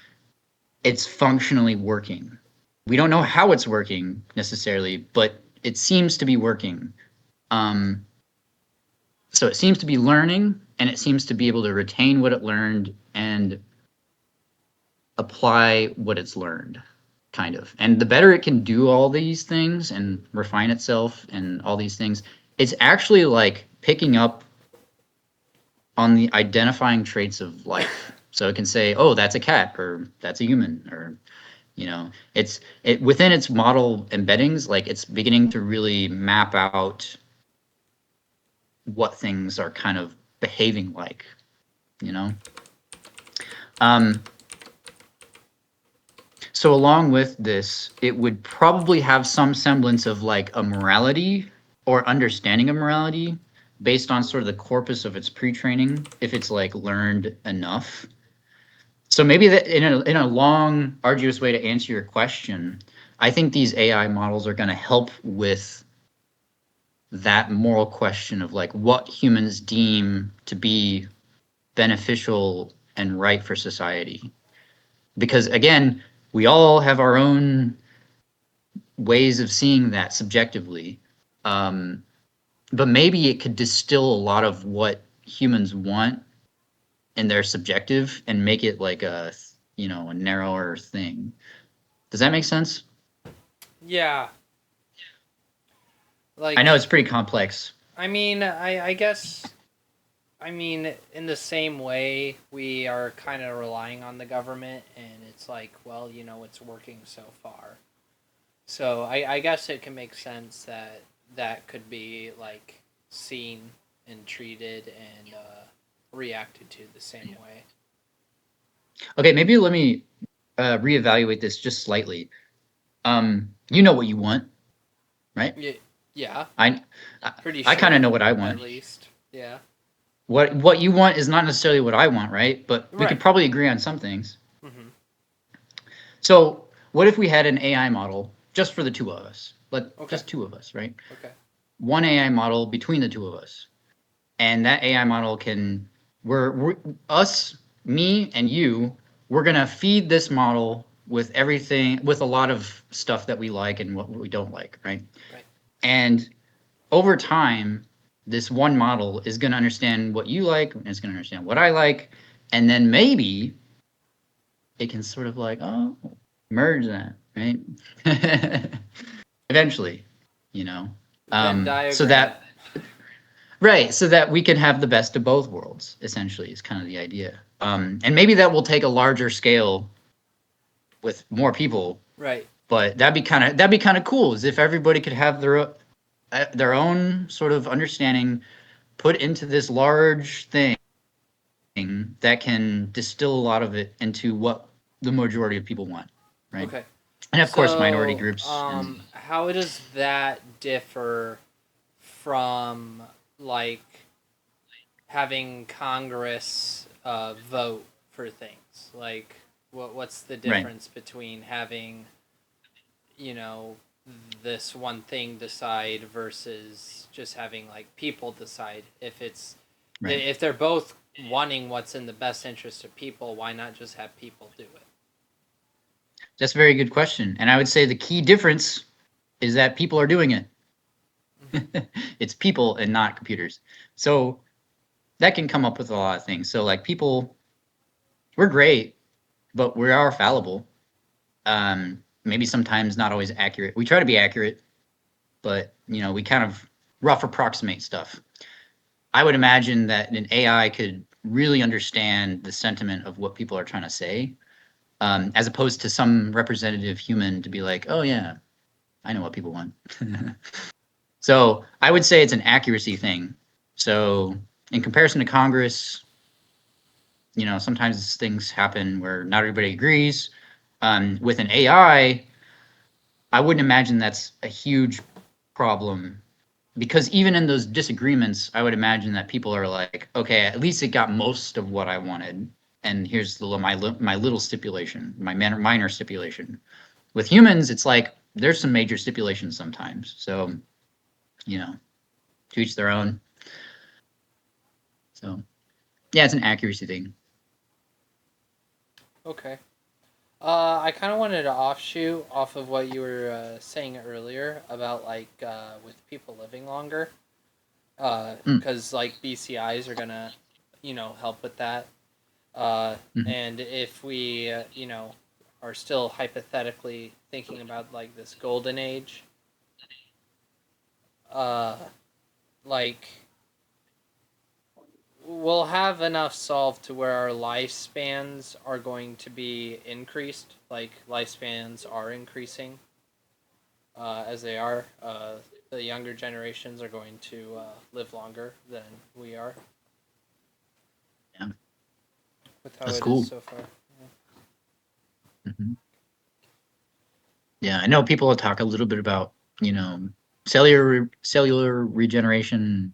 It's functionally working. We don't know how it's working necessarily, but it seems to be working. Um, so it seems to be learning, and it seems to be able to retain what it learned and apply what it's learned, kind of. And the better it can do all these things and refine itself and all these things, it's actually like picking up on the identifying traits of life. So it can say, "Oh, that's a cat," or "That's a human," or it within its model embeddings, like it's beginning to really map out what things are kind of behaving like, you know. Um, so along with this, it would probably have some semblance of like a morality or understanding of morality based on sort of the corpus of its pre-training, if it's like learned enough. So maybe that in a long, arduous way to answer your question, I think these AI models are going to help with that moral question of like what humans deem to be beneficial and right for society. Because again, we all have our own ways of seeing that subjectively. But maybe it could distill a lot of what humans want in their subjective and make it like a, a narrower thing. Does that make sense? Yeah. I know Like, it's pretty complex. I mean, I guess, I mean, in the same way, we are kind of relying on the government, and it's like, well, it's working so far. So I guess it can make sense that that could be like seen and treated and reacted to the same way. Okay, maybe let me reevaluate this just slightly. You know what you want, right? Yeah, I pretty I kind of sure, know what I at want. least. Yeah. What you want is not necessarily what I want, right? But we could Right. probably agree on some things. Mm-hmm. So, what if we had an AI model just for the two of us? Okay. Just two of us, right? Okay. One AI model between the two of us, and that AI model can we're us, me and you. We're gonna feed this model with everything, with a lot of stuff that we like and what we don't like, right? Right. And over time, this one model is going to understand what you like, and it's going to understand what I like, and then maybe it can sort of like, oh, merge that, right? Eventually, you know. Venn So diagram. that right, so that we can have the best of both worlds. Essentially, is kind of the idea. And maybe that will take a larger scale with more people. Right. But that'd be kind of cool, is if everybody could have their own sort of understanding put into this large thing that can distill a lot of it into what the majority of people want, right? Okay. And of course, minority So, groups. And how does that differ from like having Congress vote for things? Like, what's the right, difference between having, you know, this one thing decide versus just having like people decide? right. If they're both wanting what's in the best interest of people, why not just have people do it? That's a very good question. And I would say the key difference is that people are doing it. Mm-hmm. It's people and not computers. So that can come up with a lot of things. So like people, we're great, but we are fallible. Maybe sometimes not always accurate. We try to be accurate, but we kind of rough approximate stuff. I would imagine that an AI could really understand the sentiment of what people are trying to say, as opposed to some representative human to be like, oh yeah, I know what people want. So I would say it's an accuracy thing. So in comparison to Congress, sometimes things happen where not everybody agrees. With an AI, I wouldn't imagine that's a huge problem, because even in those disagreements, I would imagine that people are like, okay, at least it got most of what I wanted, and here's my little stipulation, my minor stipulation. With humans, it's like there's some major stipulations sometimes. So, to each their own. So, yeah, it's an accuracy thing. Okay. I kind of wanted to offshoot off of what you were saying earlier about like with people living longer, Mm, because like BCIs are gonna, help with that. mhm. And if we, are still hypothetically thinking about like this golden age, uh, like we'll have enough solved to where our lifespans are going to be increased. Like lifespans are increasing as they are. The younger generations are going to live longer than we are Yeah, with how that's it is cool. so far. Hmm. Yeah, I know people will talk a little bit about, cellular regeneration,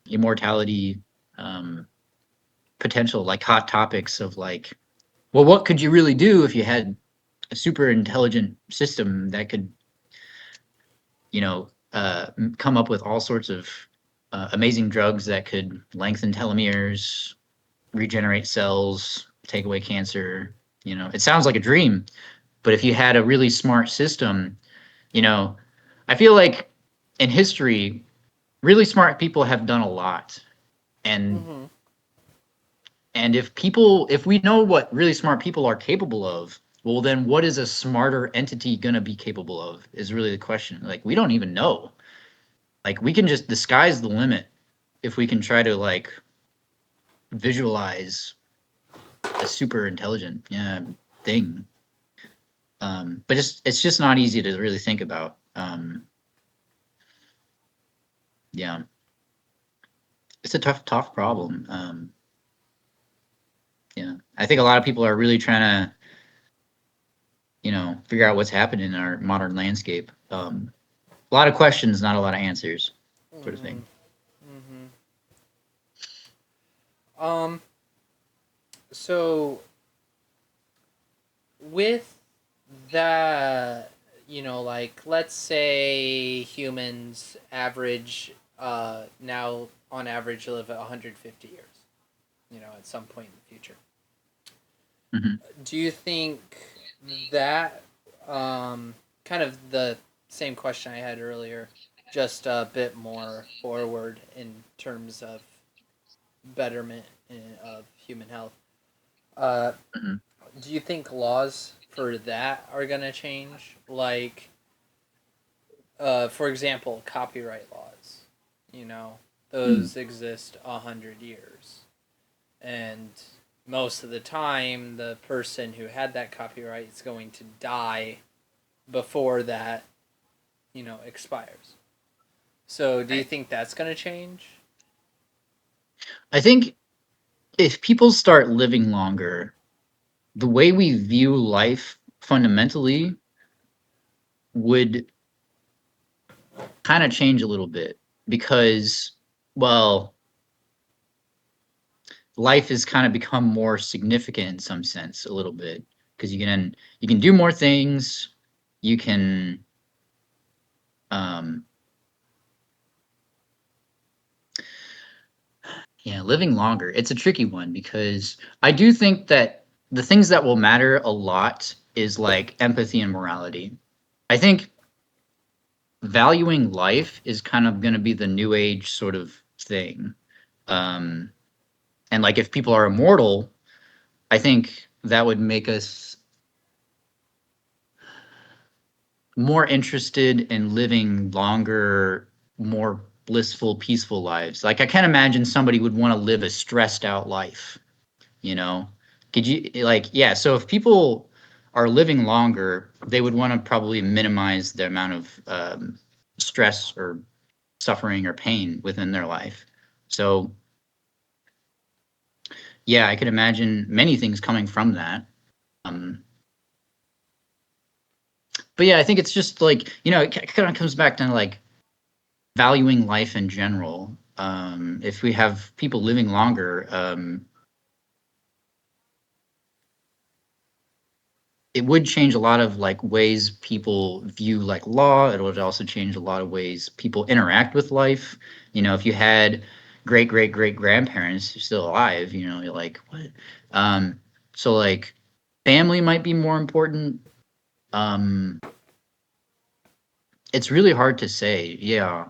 immortality, um, potential, like hot topics of like, well, what could you really do if you had a super intelligent system that could, come up with all sorts of amazing drugs that could lengthen telomeres, regenerate cells, take away cancer. It sounds like a dream, But if you had a really smart system, you know, I feel like in history, really smart people have done a lot. And Mm-hmm. if we know what really smart people are capable of, well, then what is a smarter entity going to be capable of is really the question. Like, we don't even know. Like, we can just, the sky's the limit if we can try to, like, visualize a super intelligent thing. But it's just not easy to really think about. Yeah, it's a tough problem. Yeah, I think a lot of people are really trying to, figure out what's happening in our modern landscape. A lot of questions, not a lot of answers, sort of Mm-hmm. thing. Mm-hmm. Um. So with that, like let's say humans average now on average live 150 years, at some point in the future. Hmm. Do you think that kind of the same question I had earlier, just a bit more forward in terms of betterment of human health? Uh, Hmm. do you think laws for that are gonna change? Like, for example, copyright laws. You know, Mm. those exist 100 years, and most of the time, the person who had that copyright is going to die before that, expires. So, do you I, think that's gonna change? I think if people start living longer, the way we view life fundamentally would kind of change a little bit because, well, life has kind of become more significant in some sense a little bit because you can do more things, you can um yeah, living longer. It's a tricky one because I do think that the things that will matter a lot is like empathy and morality. I think valuing life is kind of going to be the new age sort of thing. Um and like if people are immortal, I think that would make us more interested in living longer, more blissful, peaceful lives. Like I can't imagine somebody would want to live a stressed out life, you know? Could you like yeah, so if people are living longer, they would want to probably minimize the amount of stress or suffering or pain within their life. So, yeah, I could imagine many things coming from that. Um, but yeah, I think it's just like, it kind of comes back to like valuing life in general. If we have people living longer, it would change a lot of like ways people view like law. It would also change a lot of ways people interact with life. If you had great great great grandparents still alive, you're like, what? Um, so like family might be more important. Um, it's really hard to say. Yeah.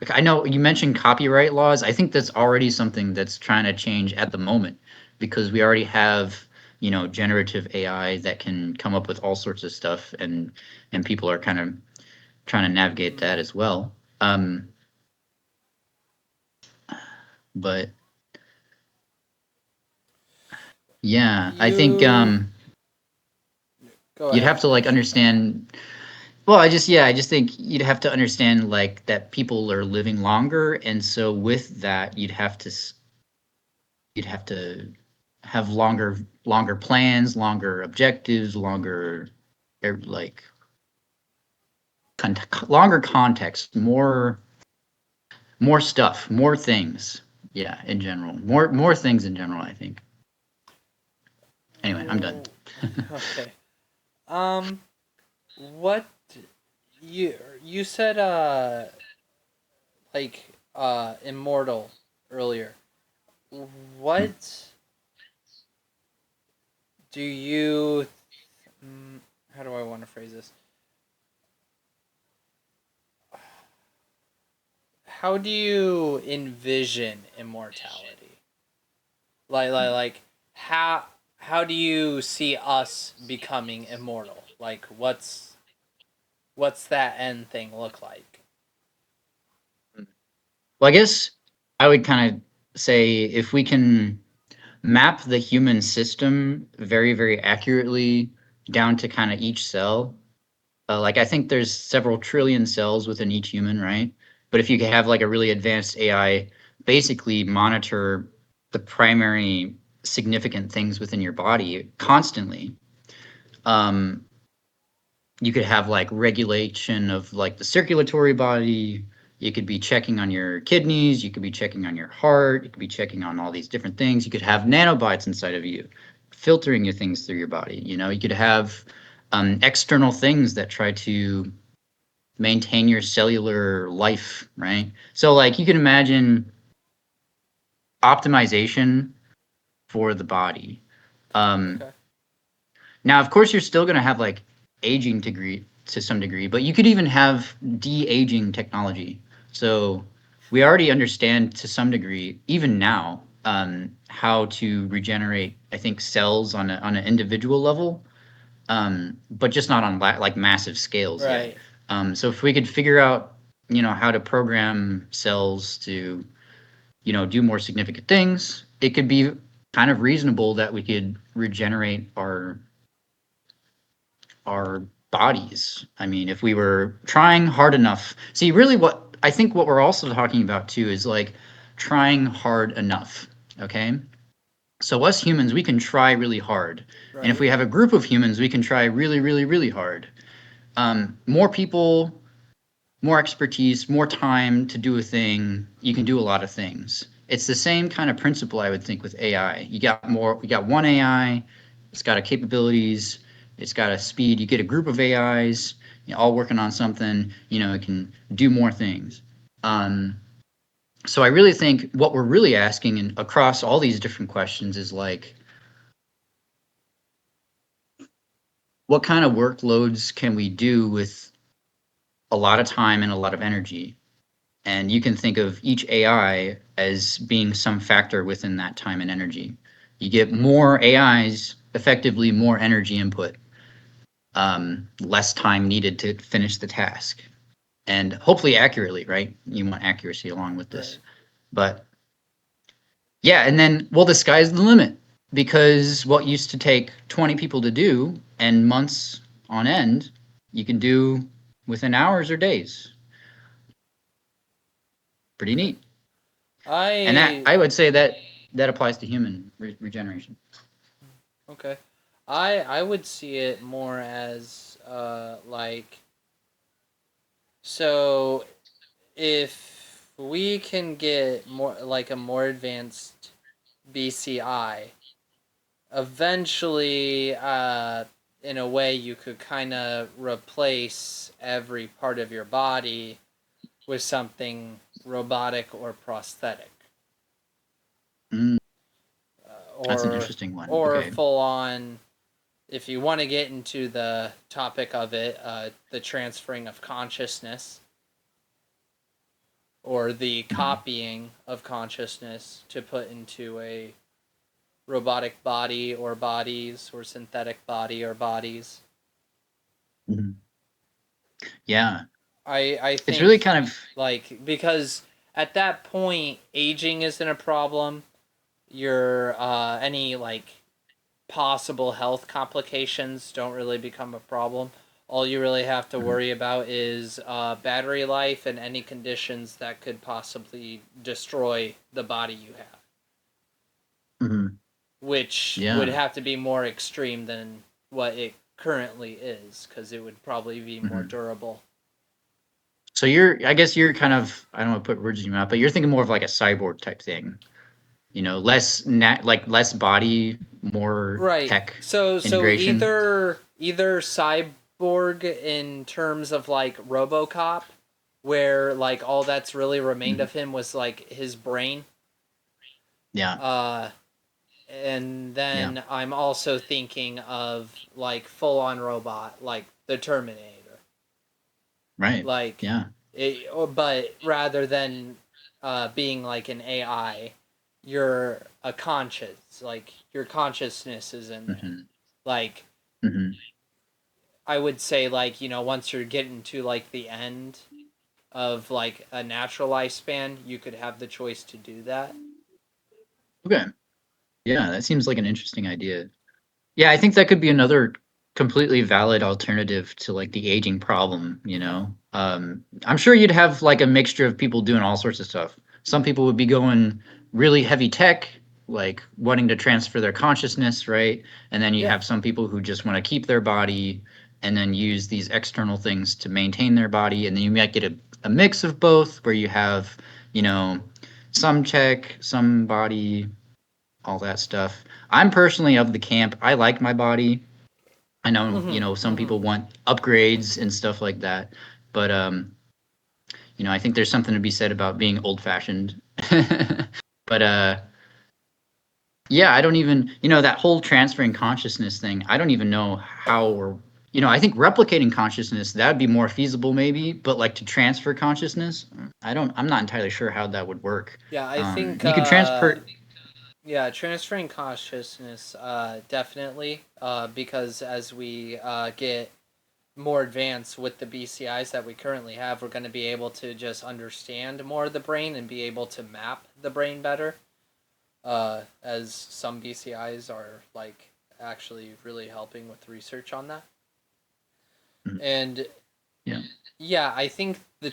Like, I know you mentioned copyright laws. I think that's already something that's trying to change at the moment because we already have, generative AI that can come up with all sorts of stuff, and people are kind of trying to navigate Mm-hmm. that as well. But yeah, I think You go you'd ahead, have to like finish. understand. Well, I just think you'd have to understand like that people are living longer, and so with that, you'd have to have longer plans, longer objectives, longer like longer context, more stuff, more things. Yeah, in general, more things in general. I think. Anyway, I'm done. Okay. Um, what you you said like immortal earlier. What do you How do I want to phrase this? How do you envision immortality? Like how do you see us becoming immortal? Like what's that end thing look like? Well, I guess I would kind of say if we can map the human system very, very accurately down to kind of each cell. Like I think there's several trillion cells within each human, right? But if you could have like a really advanced AI basically monitor the primary significant things within your body constantly, um, you could have like regulation of like the circulatory body. You could be checking on your kidneys. You could be checking on your heart. You could be checking on all these different things. You could have nanobots inside of you, filtering your things through your body. You know, you could have external things that try to maintain your cellular life, right? So, like, you can imagine optimization for the body. Um, Okay. Now, of course, you're still going to have like aging degree to some degree, but you could even have de-aging technology. So we already understand to some degree, even now, how to regenerate. I think cells on an individual level, but just not on like massive scales yet. Right. So if we could figure out, how to program cells to, do more significant things, it could be kind of reasonable that we could regenerate our bodies. I mean, if we were trying hard enough. See, really what I think what we're also talking about too is like trying hard enough. Okay? So us humans, we can try really hard. And if Right. we have a group of humans, we can try really, really, really hard. More people, more expertise, more time to do a thing, you can do a lot of things. It's the same kind of principle I would think with AI. We got one AI, it's got a capabilities, it's got a speed. You get a group of AIs, all working on something, it can do more things. So I really think what we're really asking across all these different questions is like, what kind of workloads can we do with a lot of time and a lot of energy? And you can think of each AI as being some factor within that time and energy. You get more AIs, effectively more energy input, less time needed to finish the task, and hopefully accurately, right? You want accuracy along with this. Right. But yeah, and then, well, the sky's the limit because what used to take 20 people to do and months on end, you can do within hours or days. Pretty Okay. neat. And that I I would say that applies to human regeneration. okay. I would see it more as like so if we can get more like a more advanced BCI, eventually in a way you could kind of replace every part of your body with something robotic or prosthetic. Mm, that's an Or interesting one. or Okay. full on if you want to get into the topic of it, the transferring of consciousness or the Mhm, copying of consciousness to put into a robotic body or bodies or synthetic body or bodies. mhm. Yeah, I it's really think kind of. like because at that point aging isn't a problem. Your any like possible health complications don't really become a problem. All you really have to Mhm, worry about is battery life and any conditions that could possibly destroy the body you have, mhm. which would Yeah. have to be more extreme than what it currently is, because it would probably be more Mhm. durable. So I guess you're kind of, I don't want to put words in your mouth, but you're thinking more of like a cyborg type thing. Like less body, more Right. tech So integration. either cyborg in terms of like RoboCop, where like all that's really remained Mhm. of him was like his brain, Yeah. uh, And Yeah. then I'm also thinking of like full on robot, like the Terminator. Right. Like Yeah. but rather than being like an AI, you're a conscious, like your consciousness is in there. Hmm. Like Hmm. I would say, like, once you're getting to like the end of like a natural lifespan, you could have the choice to do that. Okay. Yeah, that seems like an interesting idea. Yeah, I think that could be another completely valid alternative to like the aging problem, you Mm-hmm. know. I'm sure you'd have like a mixture of people doing all sorts of stuff. Some people would be going really heavy tech, like wanting to transfer their consciousness, right? And then you Yeah. have some people who just want to keep their body and then use these external things to maintain their body. And then you might get a mix of both where you have, you know, some tech, some body, all that stuff. I'm personally of the camp. I like my body. I know, Mm-hmm. some Mm-hmm. people want upgrades and stuff like that, but I think there's something to be said about being old-fashioned. But yeah, I don't even, that whole transferring consciousness thing. I don't even know how or I think replicating consciousness that would be more feasible maybe, but like to transfer consciousness, I'm not entirely sure how that would work. Yeah, I think You could transfer. yeah, transferring consciousness, definitely, because as we get more advanced with the BCIs that we currently have, we're going to be able to just understand more of the brain and be able to map the brain better. As some BCIs are like actually really helping with research on that. Mhm. And Yeah. yeah, I think the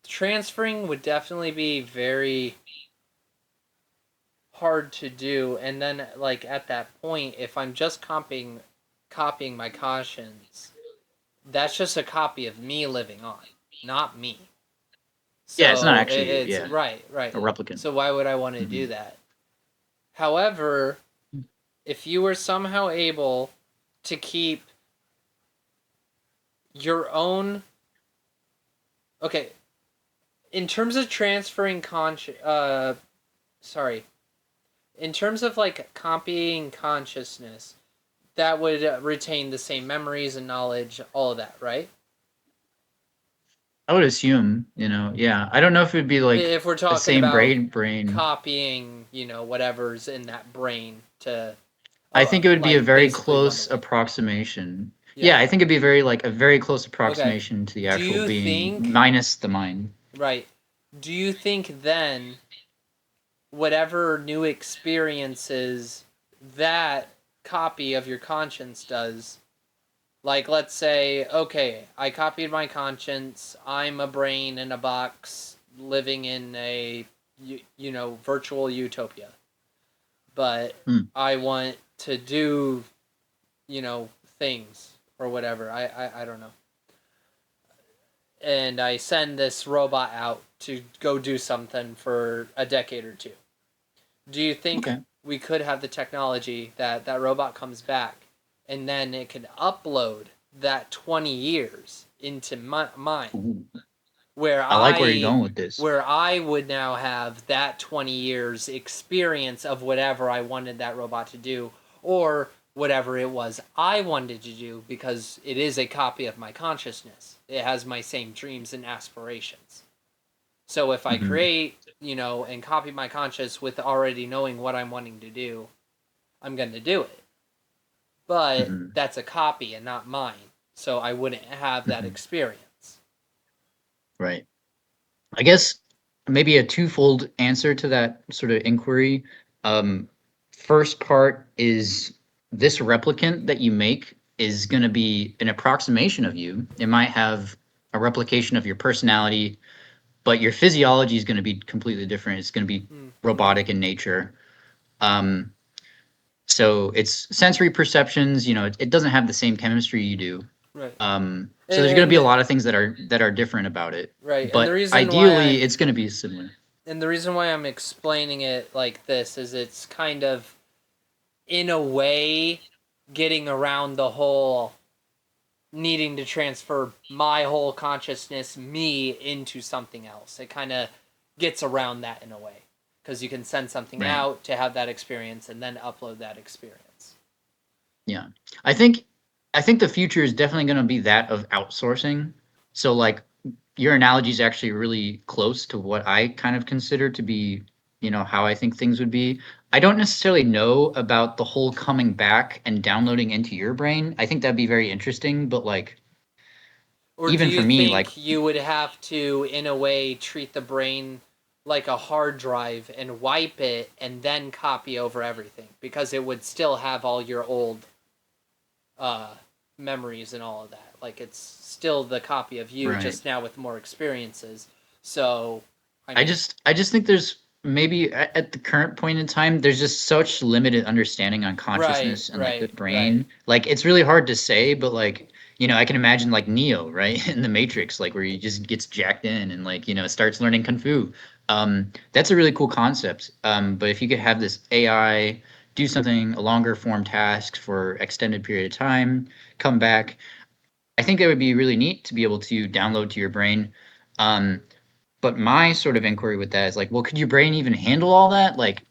transferring would definitely be very hard to do. And then like at that point, if I'm just copying my conscience, that's just a copy of me living on, not me. Yeah, it's not So actually you. it's Yeah, right, right. a replicant. So why would I want to Hmm. do that? However, if you were somehow able to keep your own, okay, in terms of transferring sorry, in terms of like copying consciousness, that would retain the same memories and knowledge, all of that, right? I would assume, yeah. I don't know if it'd be like If we're the talking same about brain. copying, whatever's in that brain to, I think it would be a like very basically run the close world. approximation. Yeah. Yeah, I think it'd be a very close Okay. approximation to the Do actual you being think, minus the mind. right? Do you think then whatever new experiences that copy of your conscience does, like let's say, okay, I copied my conscience, I'm a brain in a box living in a virtual utopia, but Hmm. I want to do things or whatever, I don't know, and I send this robot out to go do something for a decade or two. Do you think Okay. we could have the technology that that robot comes back and then it can upload that 20 years into mine, Ooh, where I like where you're I going with this. where I would now have that 20 years experience of whatever I wanted that robot to do, or whatever it was I wanted to do, because it is a copy of my consciousness. It has my same dreams and aspirations. So if I Hmm. create, and copy my conscious with already knowing what I'm wanting to do, I'm going to do it. But Hmm. that's a copy and not mine. So I wouldn't have that Hmm. experience. Right. I guess maybe a twofold answer to that sort of inquiry. Um, First part is this replicant that you make is going to be an approximation of you. It might have a replication of your personality, but your physiology is going to be completely different. It's going to be Mm-hmm. robotic in nature. Um, so it's sensory perceptions. It doesn't have the same chemistry you do. Right. So there's going to And be a lot of things that are different about it. right. And the But reason why ideally, I'm it's going to be similar. explaining it like this is it's kind of in a way getting around the whole needing to transfer my whole consciousness, me, into something else. It kind of gets around that in a way. because you can send something Right. out to have that experience and then upload that experience. Yeah. I think the future is definitely going to be that of outsourcing. So like your analogy is actually really close to what I kind of consider to be, how I think things would be. I don't necessarily know about the whole coming back and downloading into your brain. I think that'd be very interesting, but like Or do even for you me, like think you would have to, in a way, treat the brain like a hard drive and wipe it and then copy over everything? Because it would still have all your old uh, memories and all of that. Like, it's still the copy of you, right. just now with more experiences. So, I I mean, just I just think there's maybe at the current point in time there's just such limited understanding on right, consciousness and like the right, right. brain. Like it's really hard to say, but like I can imagine like Neo, right, in the Matrix, like where he just gets jacked in and like starts learning kung fu. That's a really cool concept. But if you could have this AI do something a longer form task for extended period of time, come back, I think that would be really neat to be able to download to your brain. Um, but my sort of inquiry with that is like, well, could your brain even handle all that? Like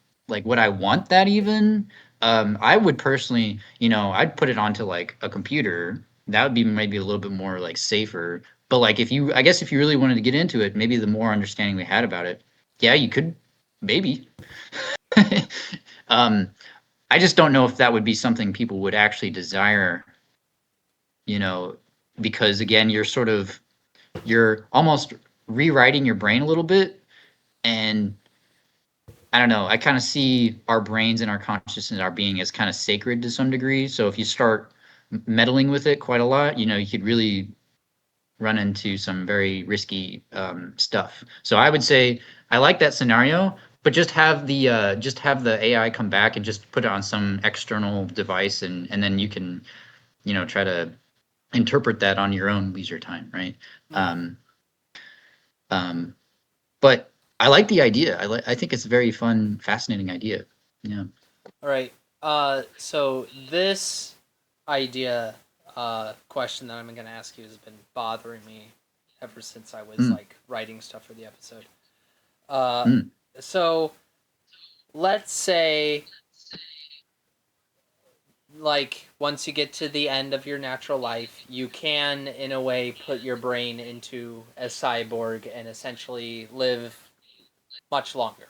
would I want that even? I would personally, I'd put it onto like a computer. That would be maybe a little bit more like safer. But like I guess if you really wanted to get into it, maybe the more understanding we had about it, yeah, you could maybe. um, I just don't know if that would be something people would actually desire, you know, because again, you're almost rewriting your brain a little bit. And I don't know. I kind of see our brains and our consciousness, our being as kind of sacred to some degree. So if you start meddling with it quite a lot, you could really run into some very risky stuff. So I would say I like that scenario, but just have the AI come back and just put it on some external device, and then you can try to interpret that on your own leisure time, right? Mm. Um, um, But I like the idea. I think it's a very fun, fascinating idea. Yeah. All right. So this idea, question that I'm going to ask you has been bothering me ever since I was Mm, like writing stuff for the episode. Uh, mm, so let's say, like, once you get to the end of your natural life, you can, in a way, put your brain into a cyborg and essentially live much longer.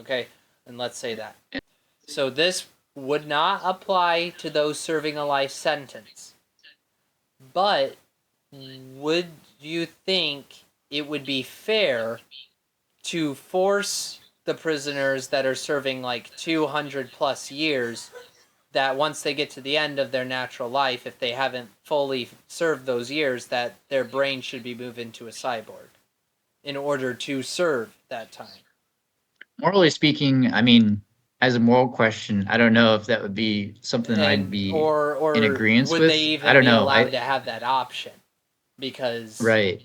Okay? And let's say that. So this would not apply to those serving a life sentence. But would you think it would be fair to force the prisoners that are serving like 200 plus years, that once they get to the end of their natural life, if they haven't fully served those years, that their brain should be moved into a cyborg in order to serve that time? Morally speaking, I mean, as a moral question, I don't know if that would be something I'd And be in or agreement would they with. I even don't be know. allowed to have that option? Because Right,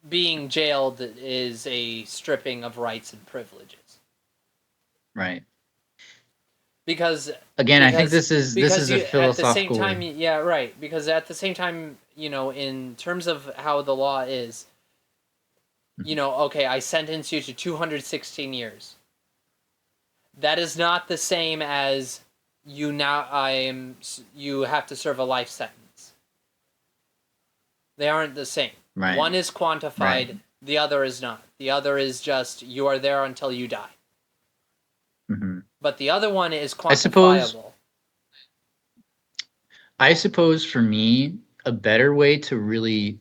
being jailed is a stripping of rights and privileges. right. Because Again, I think because this is a you, at the same philosophical. time, yeah, right, because at the same time, in terms of how the law is, okay, I sentence you to 216 years. That is not the same as you have to serve a life sentence. They aren't the same. Right, One is right. quantified, the other is not. The other is just you are there until you die. hmm But the other one is I suppose. quantifiable. I suppose for me, a better way to really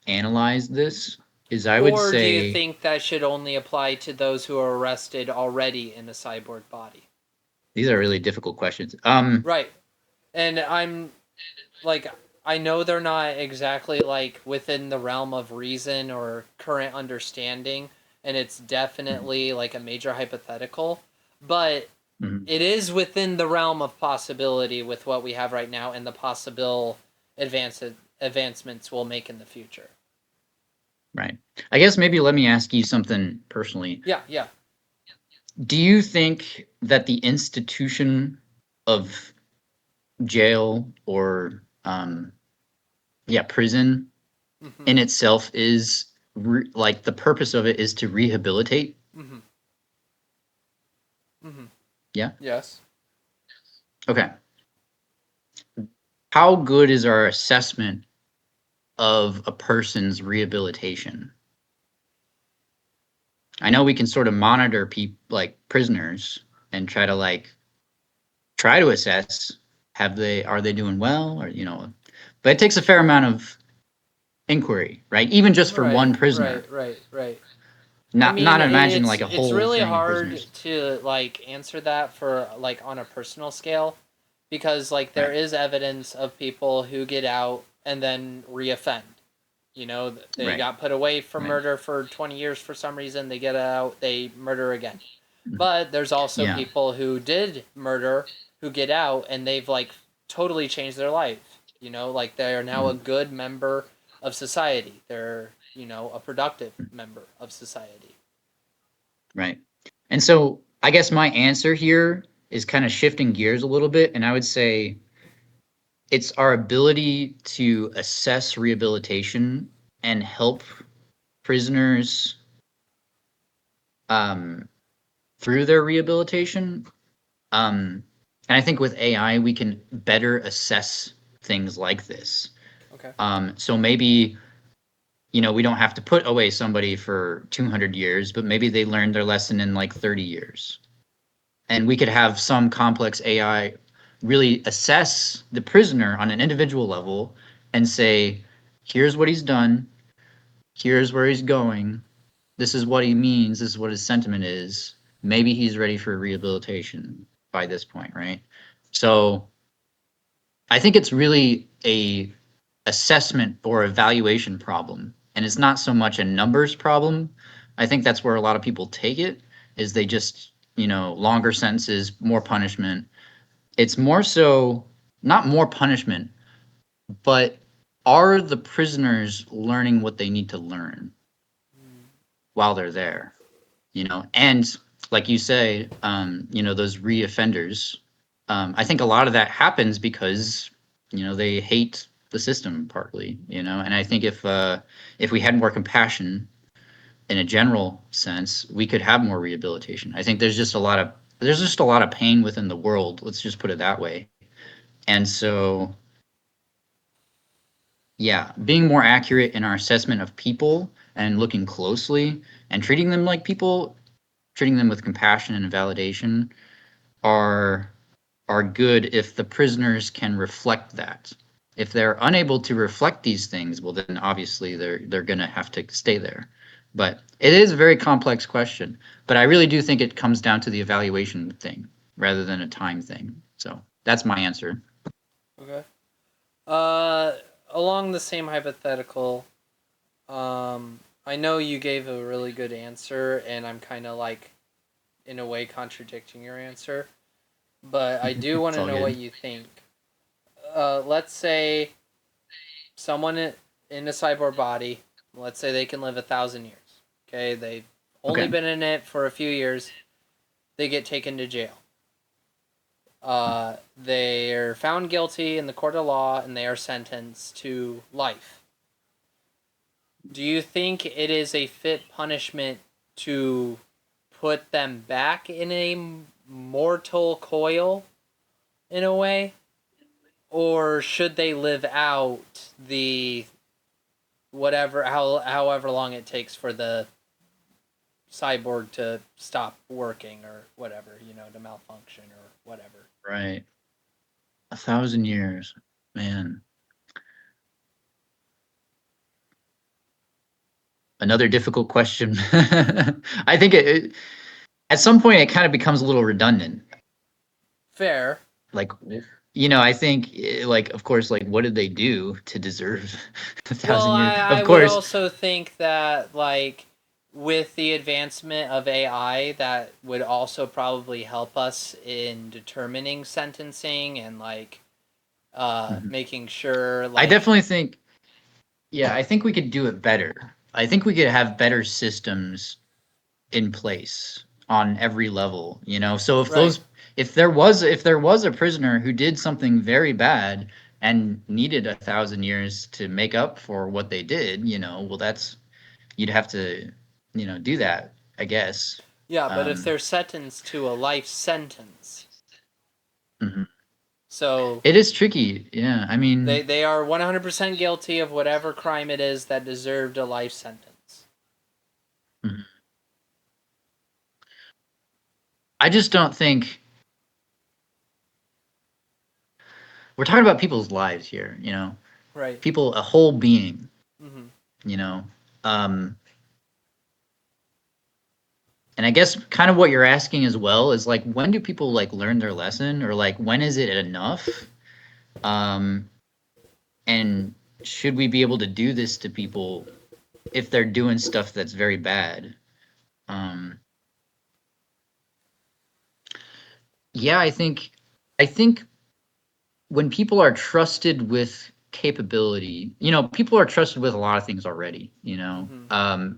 analyze this is I would Or do you say think that should only apply to those who are arrested already in a cyborg body? these are really difficult questions. Right. And I'm like, I know they're not exactly like within the realm of reason or current understanding, and it's Mhm, definitely like a major hypothetical, but mhm. it is within the realm of possibility with what we have right now and the possible advance advancements we'll make in the future. Right. I guess maybe let me ask you something personally. Yeah, yeah. Do you think that the institution of jail or yeah, prison Mm-hmm. in itself is like the purpose of it is to rehabilitate? Mm-hmm. Mm-hmm. Yeah? Yes. Okay. How good is our assessment of a person's rehabilitation? I know we can sort of monitor people like prisoners and try to assess are they doing well, or but it takes a fair amount of inquiry, right? Even just for Right, one prisoner. right. I Not mean, imagine like a it's whole really thing of hard prisoners. to like answer that for like on a personal scale because like there Right. is evidence of people who get out and then reoffend. You know, they Right. got put away for Right. murder for 20 years for some reason, they get out, they murder again. But there's also Yeah. people who did murder who get out and they've like totally changed their life. You know, like they are now a good member of society. They're, you know, a productive member of society. Right. And so I guess my answer here is kind of shifting gears a little bit, and I would say it's our ability to assess rehabilitation and help prisoners um, through their rehabilitation. And I think with AI, we can better assess things like this. Okay. So maybe, we don't have to put away somebody for 200 years, but maybe they learned their lesson in like 30 years. And we could have some complex AI really assess the prisoner on an individual level and say, here's what he's done, here's where he's going, this is what he means, this is what his sentiment is. Maybe he's ready for rehabilitation by this point, right? So I think it's really a assessment or evaluation problem, and it's not so much a numbers problem. I think that's where a lot of people take it, is they just, longer sentences, more punishment. It's more so not more punishment, but are the prisoners learning what they need to learn while they're there? And like you say, those reoffenders, I think a lot of that happens because, they hate the system partly, and I think if we had more compassion in a general sense, we could have more rehabilitation. I think there's just a lot of pain within the world. Let's just put it that way. And so, yeah, being more accurate in our assessment of people and looking closely and treating them like people, treating them with compassion and validation are are good if the prisoners can reflect that. If they're unable to reflect these things, well, then obviously they're going to have to stay there. But it is a very complex question. But I really do think it comes down to the evaluation thing rather than a time thing. So that's my answer. Okay. Uh, Along the same hypothetical, I know you gave a really good answer, and I'm kind of like, in a way, contradicting your answer. But I do want It's to all know what good. you think. Let's say someone in a cyborg body, let's say they can live 1,000 years. Okay, they've only Okay. been in it for a few years. They get taken to jail. They're found guilty in the court of law and they are sentenced to life. Do you think it is a fit punishment to put them back in a mortal coil in a way? Or should they live out the however long it takes for the cyborg to stop working or whatever, to malfunction or whatever? Right. 1,000 years, man. Another difficult question. I think at some point it kind of becomes a little redundant. Fair. Like, I think, like, of course, like, what did they do to deserve a Well, thousand years? I Of would course. also think that, like, with the advancement of AI, that would also probably help us in determining sentencing and, like, Mhm. making sure, I like, definitely think, yeah, I think we could do it better. I think we could have better systems in place on every level, So right. if there was a prisoner who did something very bad and needed 1,000 years to make up for what they did, well, you'd have to, do that, I guess. Yeah, but if they're sentenced to a life sentence, Mhm. so It is tricky. Yeah, I mean, they are 100% guilty of whatever crime it is that deserved a life sentence. mhm. I just don't think we're talking about people's lives here, Right. people, a whole being, Mm-hmm. you know. And I guess kind of what you're asking as well is like, when do people like learn their lesson, or like when is it enough? Um, and should we be able to do this to people if they're doing stuff that's very bad? Um, yeah, I think when people are trusted with capability, people are trusted with a lot of things already, Mm-hmm.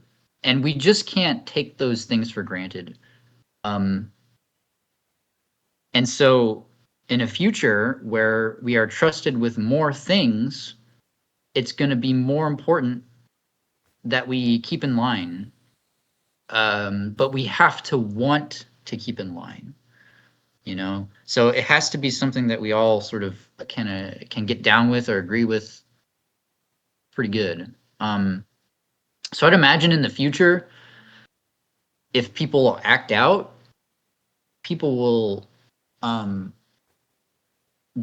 and we just can't take those things for granted. Um, and so, in a future where we are trusted with more things, it's going to be more important that we keep in line. But we have to want to keep in line. So it has to be something that we all sort of can get down with or agree with pretty good. So I'd imagine in the future, if people act out, people will um,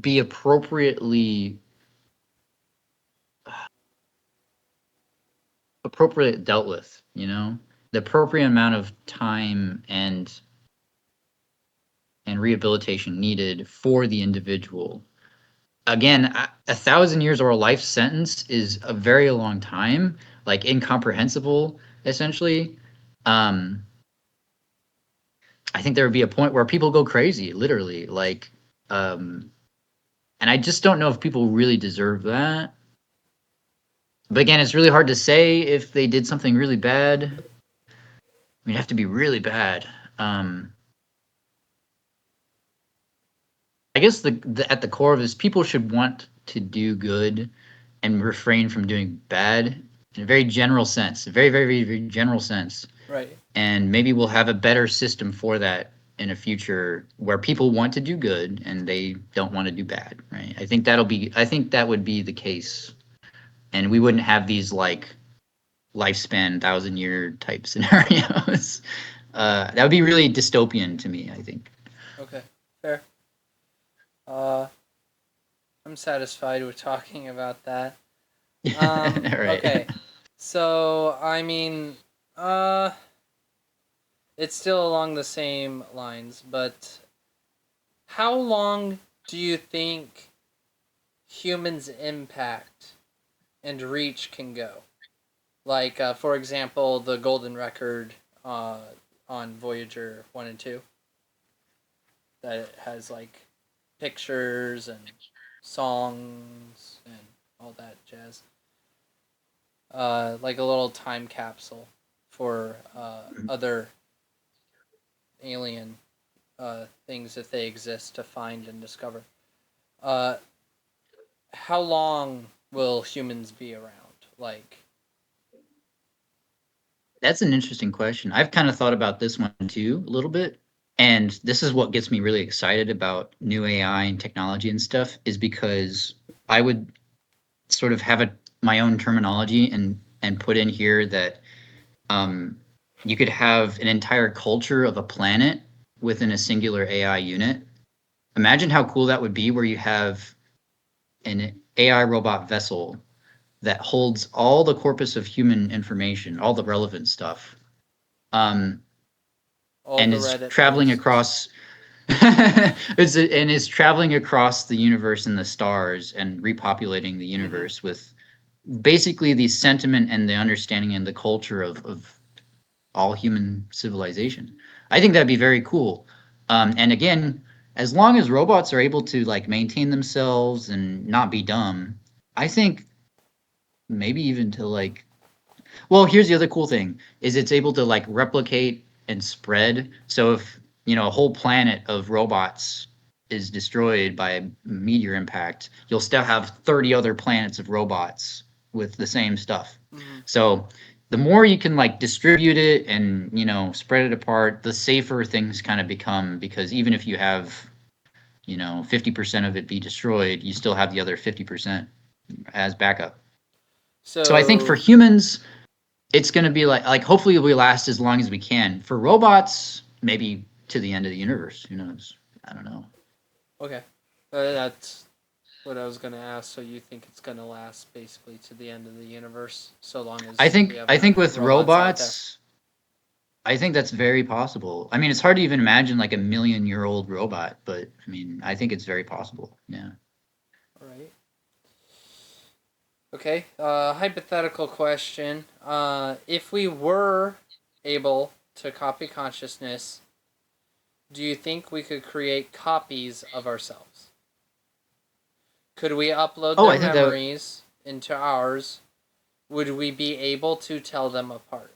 be appropriate dealt with. The appropriate amount of time and rehabilitation needed for the individual. Again, 1,000 years or a life sentence is a very long time, like incomprehensible, essentially. Um, I think there would be a point where people go crazy, literally. Um, and I just don't know if people really deserve that. But again, it's really hard to say if they did something really bad. I mean, it'd have to be really bad. Um, I guess at the core of this, people should want to do good and refrain from doing bad in a very general sense, a very, very, very, very general sense. Right. And maybe we'll have a better system for that in a future where people want to do good and they don't want to do bad, right? I think that would be the case. And we wouldn't have these like lifespan 1,000-year type scenarios. That would be really dystopian to me, I think. Okay. Fair. Uh, I'm satisfied with talking about that. All right. Okay. So, I mean, uh, it's still along the same lines, but how long do you think humans' impact and reach can go? Like, for example, the golden record uh, on Voyager 1 and 2 that it has, like, pictures and songs and all that jazz. Like a little time capsule for other alien things if they exist to find and discover. Uh, how long will humans be around? Like, That's an interesting question. I've kind of thought about this one too, a little bit. And this is what gets me really excited about new AI and technology and stuff, is because I would sort of have my own terminology and put in here that um, you could have an entire culture of a planet within a singular AI unit. Imagine how cool that would be, where you have an AI robot vessel that holds all the corpus of human information, all the relevant stuff, um, all and the is Reddit traveling posts. across is traveling across the universe and the stars and repopulating the Mm-hmm. universe with basically the sentiment and the understanding and the culture of all human civilization. I think that'd be very cool. And again, as long as robots are able to like maintain themselves and not be dumb, I think maybe even to like, well, here's the other cool thing is it's able to like replicate and spread. So if, a whole planet of robots is destroyed by a meteor impact, you'll still have 30 other planets of robots with the same stuff. Mm-hmm. So the more you can like distribute it and, spread it apart, the safer things kind of become, because even if you have, 50% of it be destroyed, you still have the other 50% as backup. So I think for So humans, it's going to be like hopefully we last as long as we can. For robots, maybe to the end of the universe. Who knows? I don't know. Okay, that's what I was gonna ask. So you think it's gonna last basically to the end of the universe, so long as I think we have I think enough with robots out there? robots, I think that's very possible. I mean, it's hard to even imagine like a million-year-old robot, but I mean, I think it's very possible. Yeah. All right. Okay. Hypothetical question. If we were able to copy consciousness, do you think we could create copies of ourselves? Could we upload Oh, their I think that. memories into ours? Would we be able to tell them apart?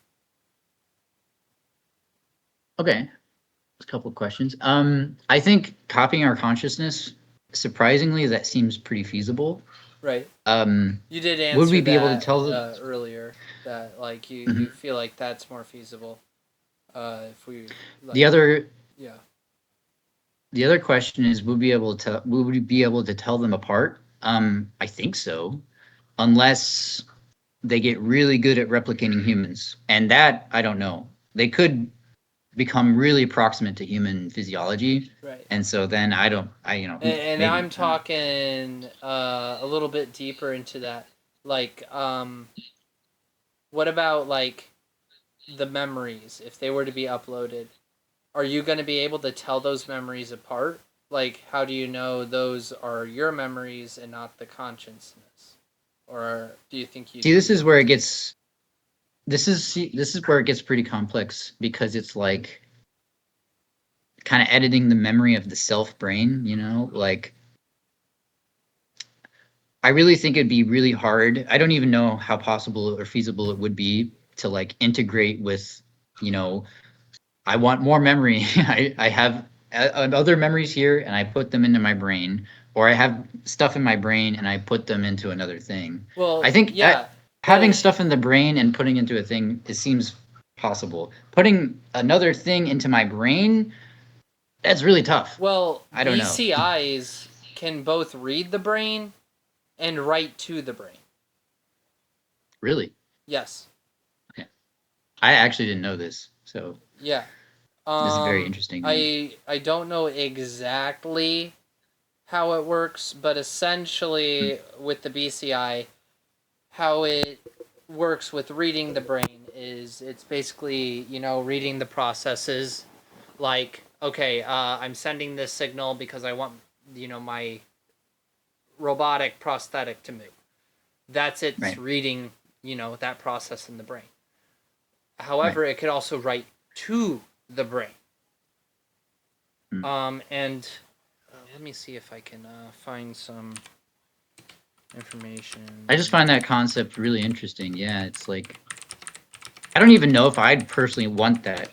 Okay. A couple of questions. I think copying our consciousness, surprisingly, that seems pretty feasible. Right. Um, You did would we answer be able to that tell the? earlier. That like you Mhm. feel like that's more feasible. If we like, The other yeah. the other question is, would we be able to tell them apart? I think so, unless they get really good at replicating humans, and that I don't know. They could become really proximate to human physiology, Right. and so then And maybe I'm I don't know. talking a little bit deeper into that. Like, what about like the memories if they were to be uploaded? Are you going to be able to tell those memories apart? Like, how do you know those are your memories and not the consciousness? Or do you think you'd See, be able to? this is where it gets pretty complex, because it's like kind of editing the memory of the self brain. Like I really think it'd be really hard. I don't even know how possible or feasible it would be to like integrate with, you know, I want more memory. I have other memories here and I put them into my brain, or I have stuff in my brain and I put them into another thing. Well, I think yeah, having but stuff in the brain and putting into a thing, it seems possible. Putting another thing into my brain, that's really tough. well, I don't know. BCIs can both read the brain and write to the brain. Really? Yes. Okay. I actually didn't know this, so Yeah. this is very interesting to me. I don't know exactly how it works, but essentially with the BCI, how it works with reading the brain is it's basically, reading the processes. Like, okay, I'm sending this signal because I want, my robotic prosthetic to move. That's it's Right. reading, that process in the brain. Right. However, it could also write to the brain. And let me see if I can find some information. I just find that concept really interesting. Yeah, it's like I don't even know if I'd personally want that.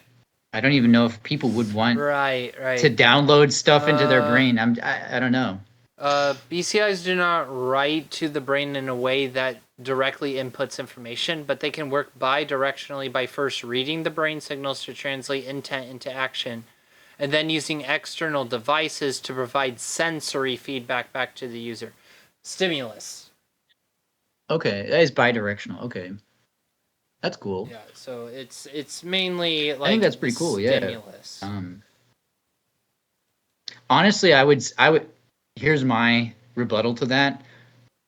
I don't even know if people would want Right, to right. download stuff into their brain. I don't know. BCIs do not write to the brain in a way that directly inputs information, but they can work bi-directionally by first reading the brain signals to translate intent into action, and then using external devices to provide sensory feedback back to the user. Stimulus. Okay, that is bidirectional. Okay, that's cool. Yeah, so it's mainly I think like that's the pretty cool. Yeah. stimulus. Honestly, I would. Here's my rebuttal to that.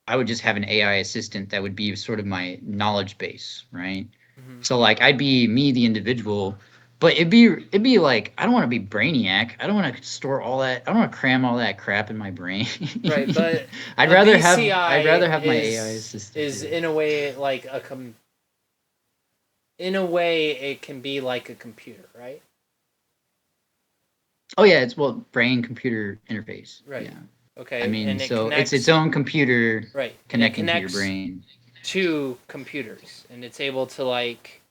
I would just have an AI assistant that would be sort of my knowledge base, right? Mm-hmm. So like I'd be me, the individual, but it'd be like I don't want to be brainiac. I don't want to store all that. I don't want to cram all that crap in my brain. Right, but I'd a rather have BCI I'd rather have my AI is assistant is do it. in a way like in a way it can be like a computer, right? Oh yeah, it's brain computer interface. Right. Yeah. I Okay, mean, and it so it's its connects own computer right, and it connecting to your connects brain. to computers, and it's able to like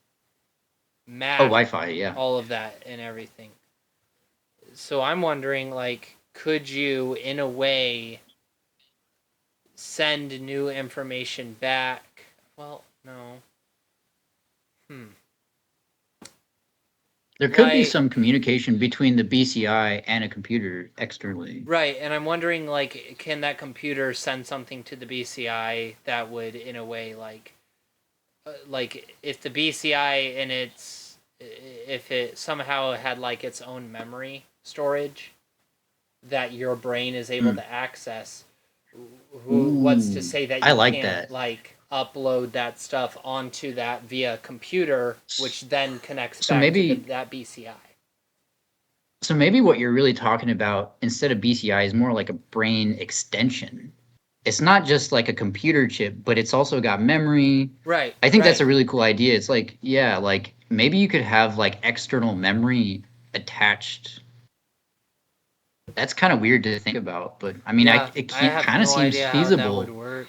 Oh, map Wi-Fi, yeah. all of that and everything. So I'm wondering, like, could you, in a way, send new information back? Well, no. Hmm. There could be Like, some communication between the BCI and a computer externally. right, and I'm wondering, like, can that computer send something to the BCI that would, in a way, like if the BCI in its, if it somehow had like its own memory storage that your brain is able Hmm. to access, what's to Ooh, say that I you like can't that. like upload that stuff onto that via computer, which then connects So back to maybe that BCI? so maybe what you're really talking about instead of BCI is more like a brain extension. It's not just like a computer chip, but it's also got memory. Right, I think that's right. a really cool idea. It's like, yeah, like maybe you could have like external memory attached. That's kind of weird to think about, but I mean, Yeah, it I have kind of no seems idea how that would feasible. work.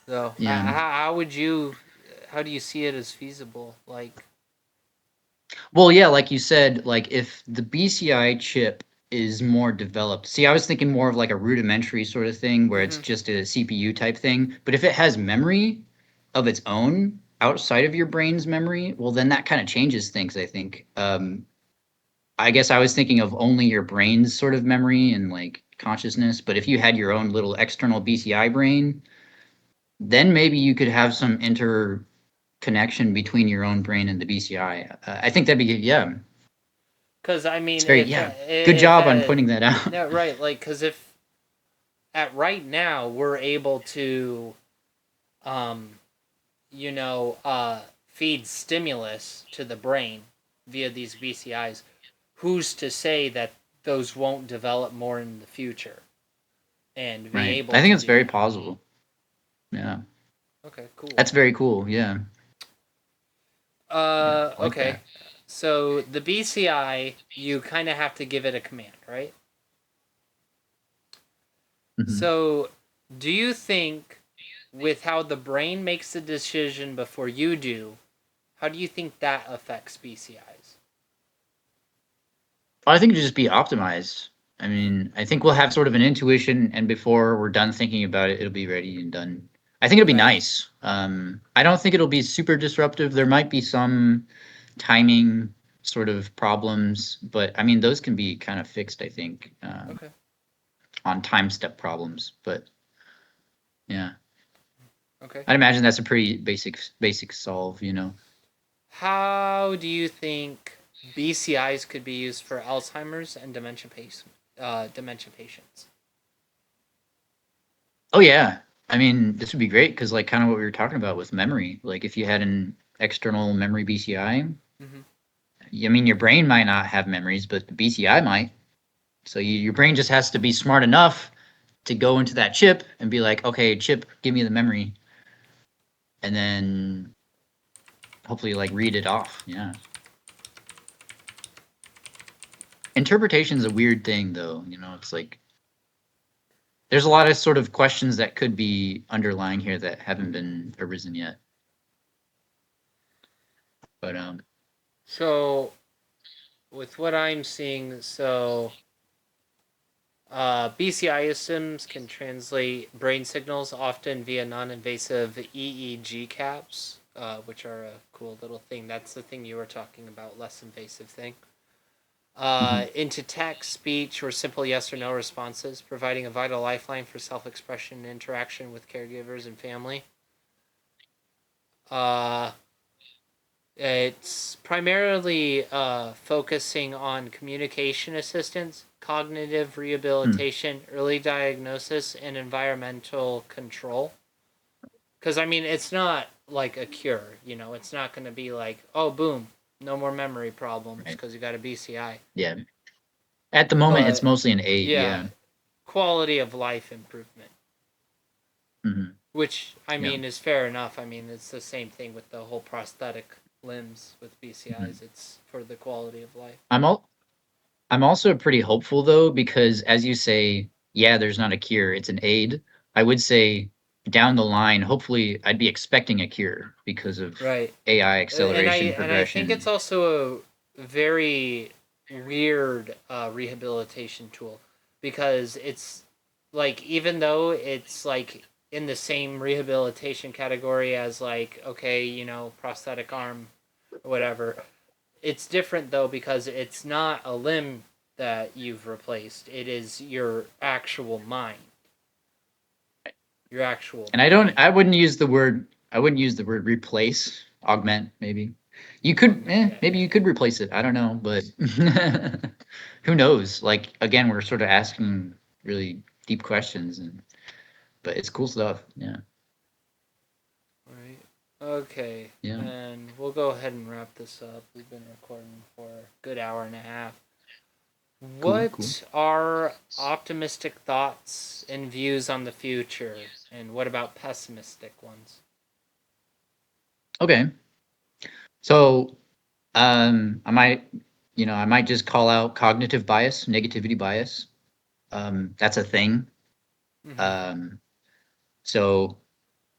So, Yeah. how would you, how do you see it as feasible? Like, Well, yeah, like you said, like if the BCI chip is more developed. See, I was thinking more of like a rudimentary sort of thing where it's mm-hmm. just a CPU type thing. But if it has memory of its own outside of your brain's memory, well, then that kind of changes things, I think. I guess I was thinking of only your brain's sort of memory and like consciousness. But if you had your own little external BCI brain, then maybe you could have some interconnection between your own brain and the BCI. I think that'd be, yeah, Because I it's mean, very, yeah. Good job on pointing that out. no, right, like, because if at right now we're able to, um, feed stimulus to the brain via these BCIs, who's to say that those won't develop more in the future and be Right. able I think to it's do very that? possible. Yeah. Okay, cool. That's very cool. Yeah. Yeah. I like Okay. that. So the BCI, you kind of have to give it a command, right? Hmm. So, do you think, with how the brain makes the decision before you do, how do you think that affects BCIs? I think it'd just be optimized. I mean, I think we'll have sort of an intuition, and before we're done thinking about it, it'll be ready and done. I think it'll be Right. nice. I don't think it'll be super disruptive. There might be some timing sort of problems, but I mean, those can be kind of fixed, I think, Okay. on time step problems. But yeah, Okay. I'd imagine that's a pretty basic solve, you know. How do you think BCIs could be used for Alzheimer's and dementia patients? Oh yeah. I mean, this would be great because like kind of what we were talking about with memory. Like if you had an external memory BCI, Mm-hmm. I mean, your brain might not have memories, but the BCI might. So your brain just has to be smart enough to go into that chip and be like, okay, chip, give me the memory, and then hopefully like read it off. Yeah. Interpretation is a weird thing, though. You know, it's like there's a lot of sort of questions that could be underlying here that haven't been arisen yet. But So, with what I'm seeing, BCI systems can translate brain signals often via non-invasive EEG caps, which are a cool little thing. That's the thing you were talking about, less invasive thing. mhm. Into text, speech, or simple yes or no responses, providing a vital lifeline for self-expression and interaction with caregivers and family. Uh, it's primarily focusing on communication assistance, cognitive Hmm. rehabilitation, early diagnosis, and environmental control. Because, I mean, it's not like a cure, it's not going to be like, oh, boom, no more memory problems Right. because you got a BCI. Yeah. At the moment, it's But, mostly an aid. yeah, Yeah. quality of life improvement. Hmm. Which, I Yeah. mean, is fair enough. I mean, it's the same thing with the whole prosthetic limbs with Hmm. BCIs. It's for the quality of life. I'm all. I'm also pretty hopeful though because as you say, yeah, there's not a cure. It's an aid. I would say down the line, hopefully, I'd be expecting a cure because of Right. AI And I acceleration and I think it's progression. also a very weird rehabilitation tool because it's like, even though it's like in the same rehabilitation category as, like, okay, prosthetic arm whatever. It's different though because it's not a limb that you've replaced. It is your actual mind. Your actual And I wouldn't use the word replace, augment maybe. You could maybe you could replace it. I don't know, but who knows? Like again, we're sort of asking really deep questions but it's cool stuff. Yeah. Right. Okay. Yeah. And we'll go ahead and wrap this up. We've been recording for a good hour and a half. What are optimistic thoughts and views on the future? And what about pessimistic ones? Okay. So, I might just call out cognitive bias, negativity bias. That's a thing. So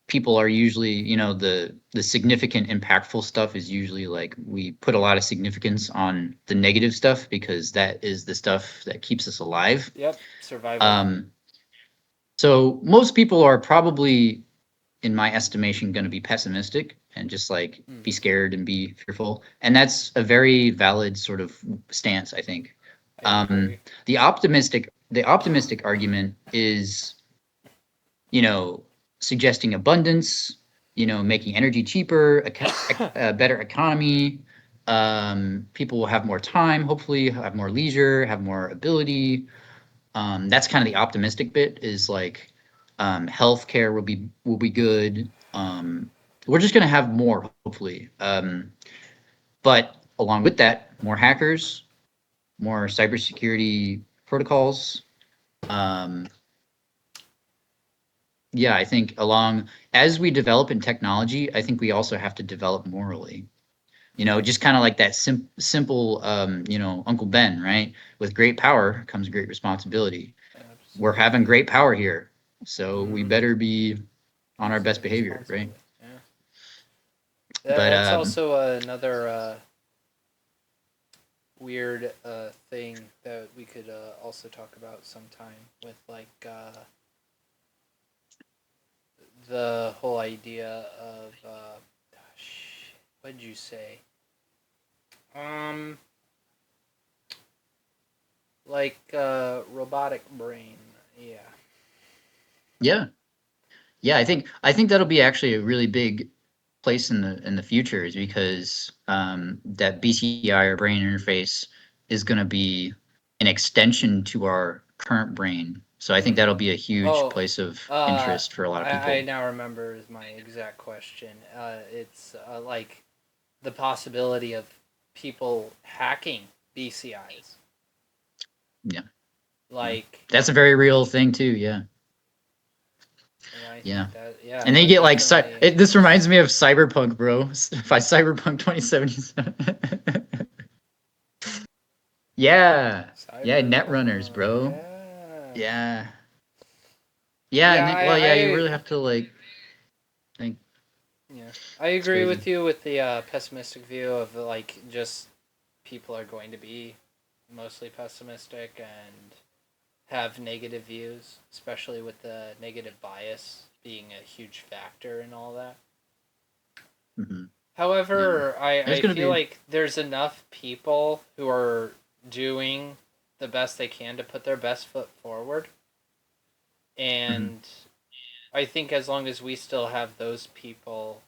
people are usually, the significant, impactful stuff is usually like we put a lot of significance on the negative stuff because that is the stuff that keeps us alive. Yep, survival. So most people are probably, in my estimation, going to be pessimistic and just like be scared and be fearful, and that's a very valid sort of stance, I think. The optimistic argument is, suggesting abundance, making energy cheaper, a better economy. People will have more time, hopefully, have more leisure, have more ability. That's kind of the optimistic bit. Is like healthcare will be good. We're just gonna have more, hopefully. But along with that, more hackers, more cybersecurity protocols. Yeah, I think as we develop in technology, I think we also have to develop morally. Just kind of like that simple, Uncle Ben, right? With great power comes great responsibility. Absolutely. We're having great power here, so we better be on our best behavior, right? Yeah. But That's also another weird thing that we could also talk about sometime with like the whole idea of what did you say? Like robotic brain. Yeah. I think that'll be actually a really big place in the future, is because that BCI or brain interface is going to be an extension to our current brain. So I think that'll be a huge place of interest for a lot of people. I now remember my exact question. It's like the possibility of people hacking BCIs. Yeah. Like that's a very real thing too. Yeah. Yeah. And they get like this reminds me of Cyberpunk, bro. By Cyberpunk 2077. Yeah. Yeah, Netrunners, bro. Yeah. Yeah, you really have to like think. Yeah. I agree with you with the pessimistic view of like just people are going to be mostly pessimistic and have negative views, especially with the negative bias being a huge factor in all that. Mm-hmm. However, I feel like there's enough people who are doing the best they can to put their best foot forward. And I think as long as we still have those people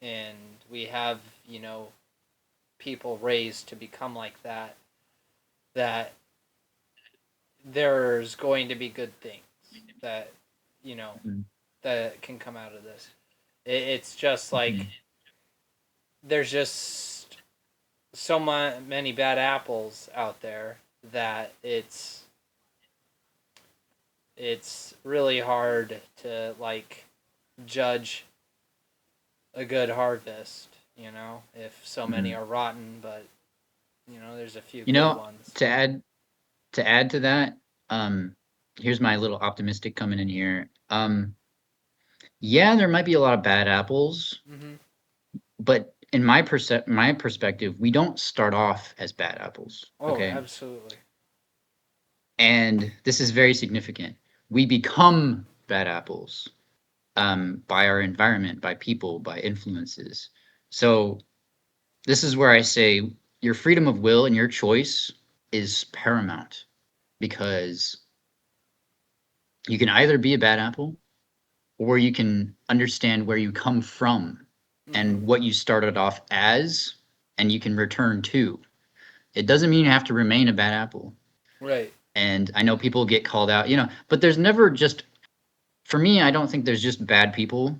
and we have, people raised to become like that, that there's going to be good things that, that can come out of this. It's just like there's just so many bad apples out there that it's really hard to like judge a good harvest, if so many are rotten, but there's a few good ones. To add to that, here's my little optimistic coming in here. Yeah, there might be a lot of bad apples, but in my perspective, we don't start off as bad apples. Okay? Absolutely. And this is very significant. We become bad apples by our environment, by people, by influences. So this is where I say your freedom of will and your choice is paramount, because you can either be a bad apple, or you can understand where you come from and what you started off as, and you can return to. It doesn't mean you have to remain a bad apple. Right. And I know people get called out, but there's never just, for me, I don't think there's just bad people.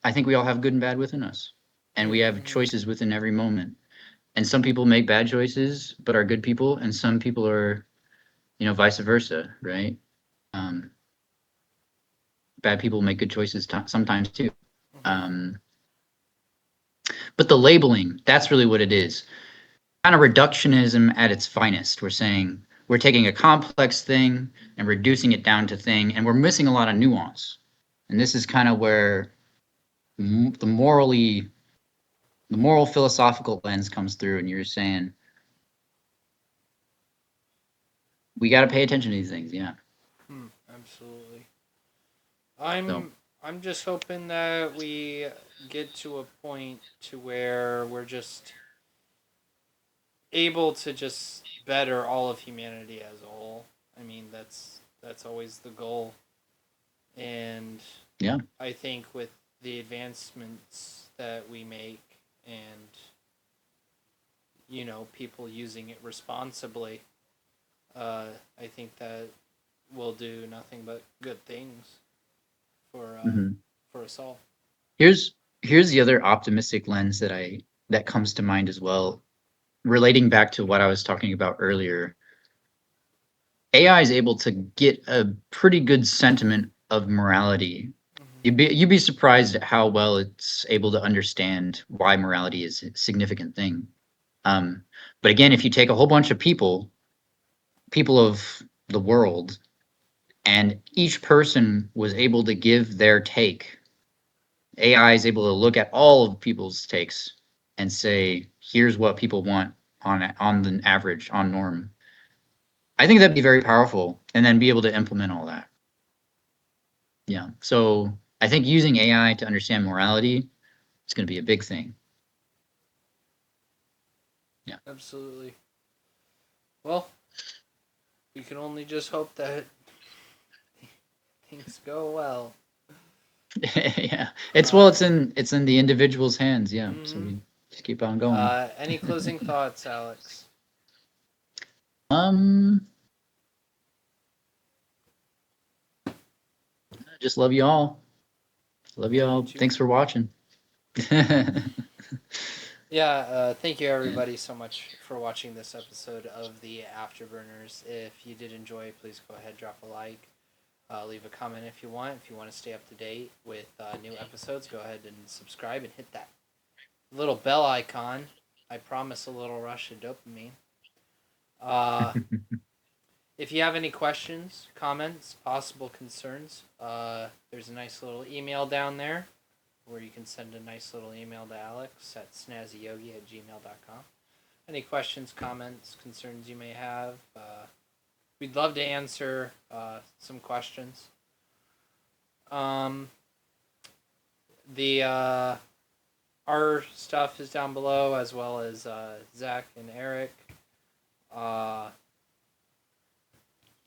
I think we all have good and bad within us, and we have choices within every moment. And some people make bad choices but are good people, and some people are, vice versa, right? Bad people make good choices sometimes too. But the labeling, that's really what it is. Kind of reductionism at its finest. We're saying we're taking a complex thing and reducing it down to thing, and we're missing a lot of nuance. And this is kind of where the moral philosophical lens comes through, and you're saying we got to pay attention to these things. Yeah. Absolutely. So, I'm just hoping that we get to a point to where we're just able to just better all of humanity as a whole. I mean, that's always the goal. And yeah. I think with the advancements that we make, and people using it responsibly, I think that will do nothing but good things for for us all. Here's the other optimistic lens that comes to mind as well, relating back to what I was talking about earlier. AI is able to get a pretty good sentiment of morality. You'd be surprised at how well it's able to understand why morality is a significant thing. But again, if you take a whole bunch of people of the world, and each person was able to give their take, AI is able to look at all of people's takes and say, here's what people want on the average, on norm. I think that'd be very powerful, and then be able to implement all that. Yeah. So I think using AI to understand morality is going to be a big thing. Yeah. Absolutely. Well, we can only just hope that things go well. Yeah. It's in the individual's hands. Yeah. So we just keep on going. Any closing thoughts, Alex? Just love you all. Love you all. Thanks for watching. Yeah, thank you everybody so much for watching this episode of the Afterburners. If you did enjoy, please go ahead, drop a like, leave a comment if you want. If you want to stay up to date with new episodes, go ahead and subscribe and hit that little bell icon. I promise a little rush of dopamine. If you have any questions, comments, possible concerns, there's a nice little email down there where you can send a nice little email to Alex at snazzyyogi@gmail.com. Any questions, comments, concerns you may have, we'd love to answer some questions. Our stuff is down below, as well as Zach and Erick.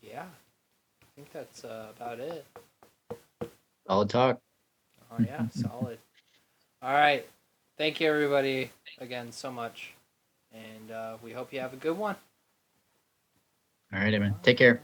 Yeah, I think that's about it. Solid talk. Oh, yeah, solid. All right. Thank you, everybody, again, so much. And we hope you have a good one. All right, everyone. Take care.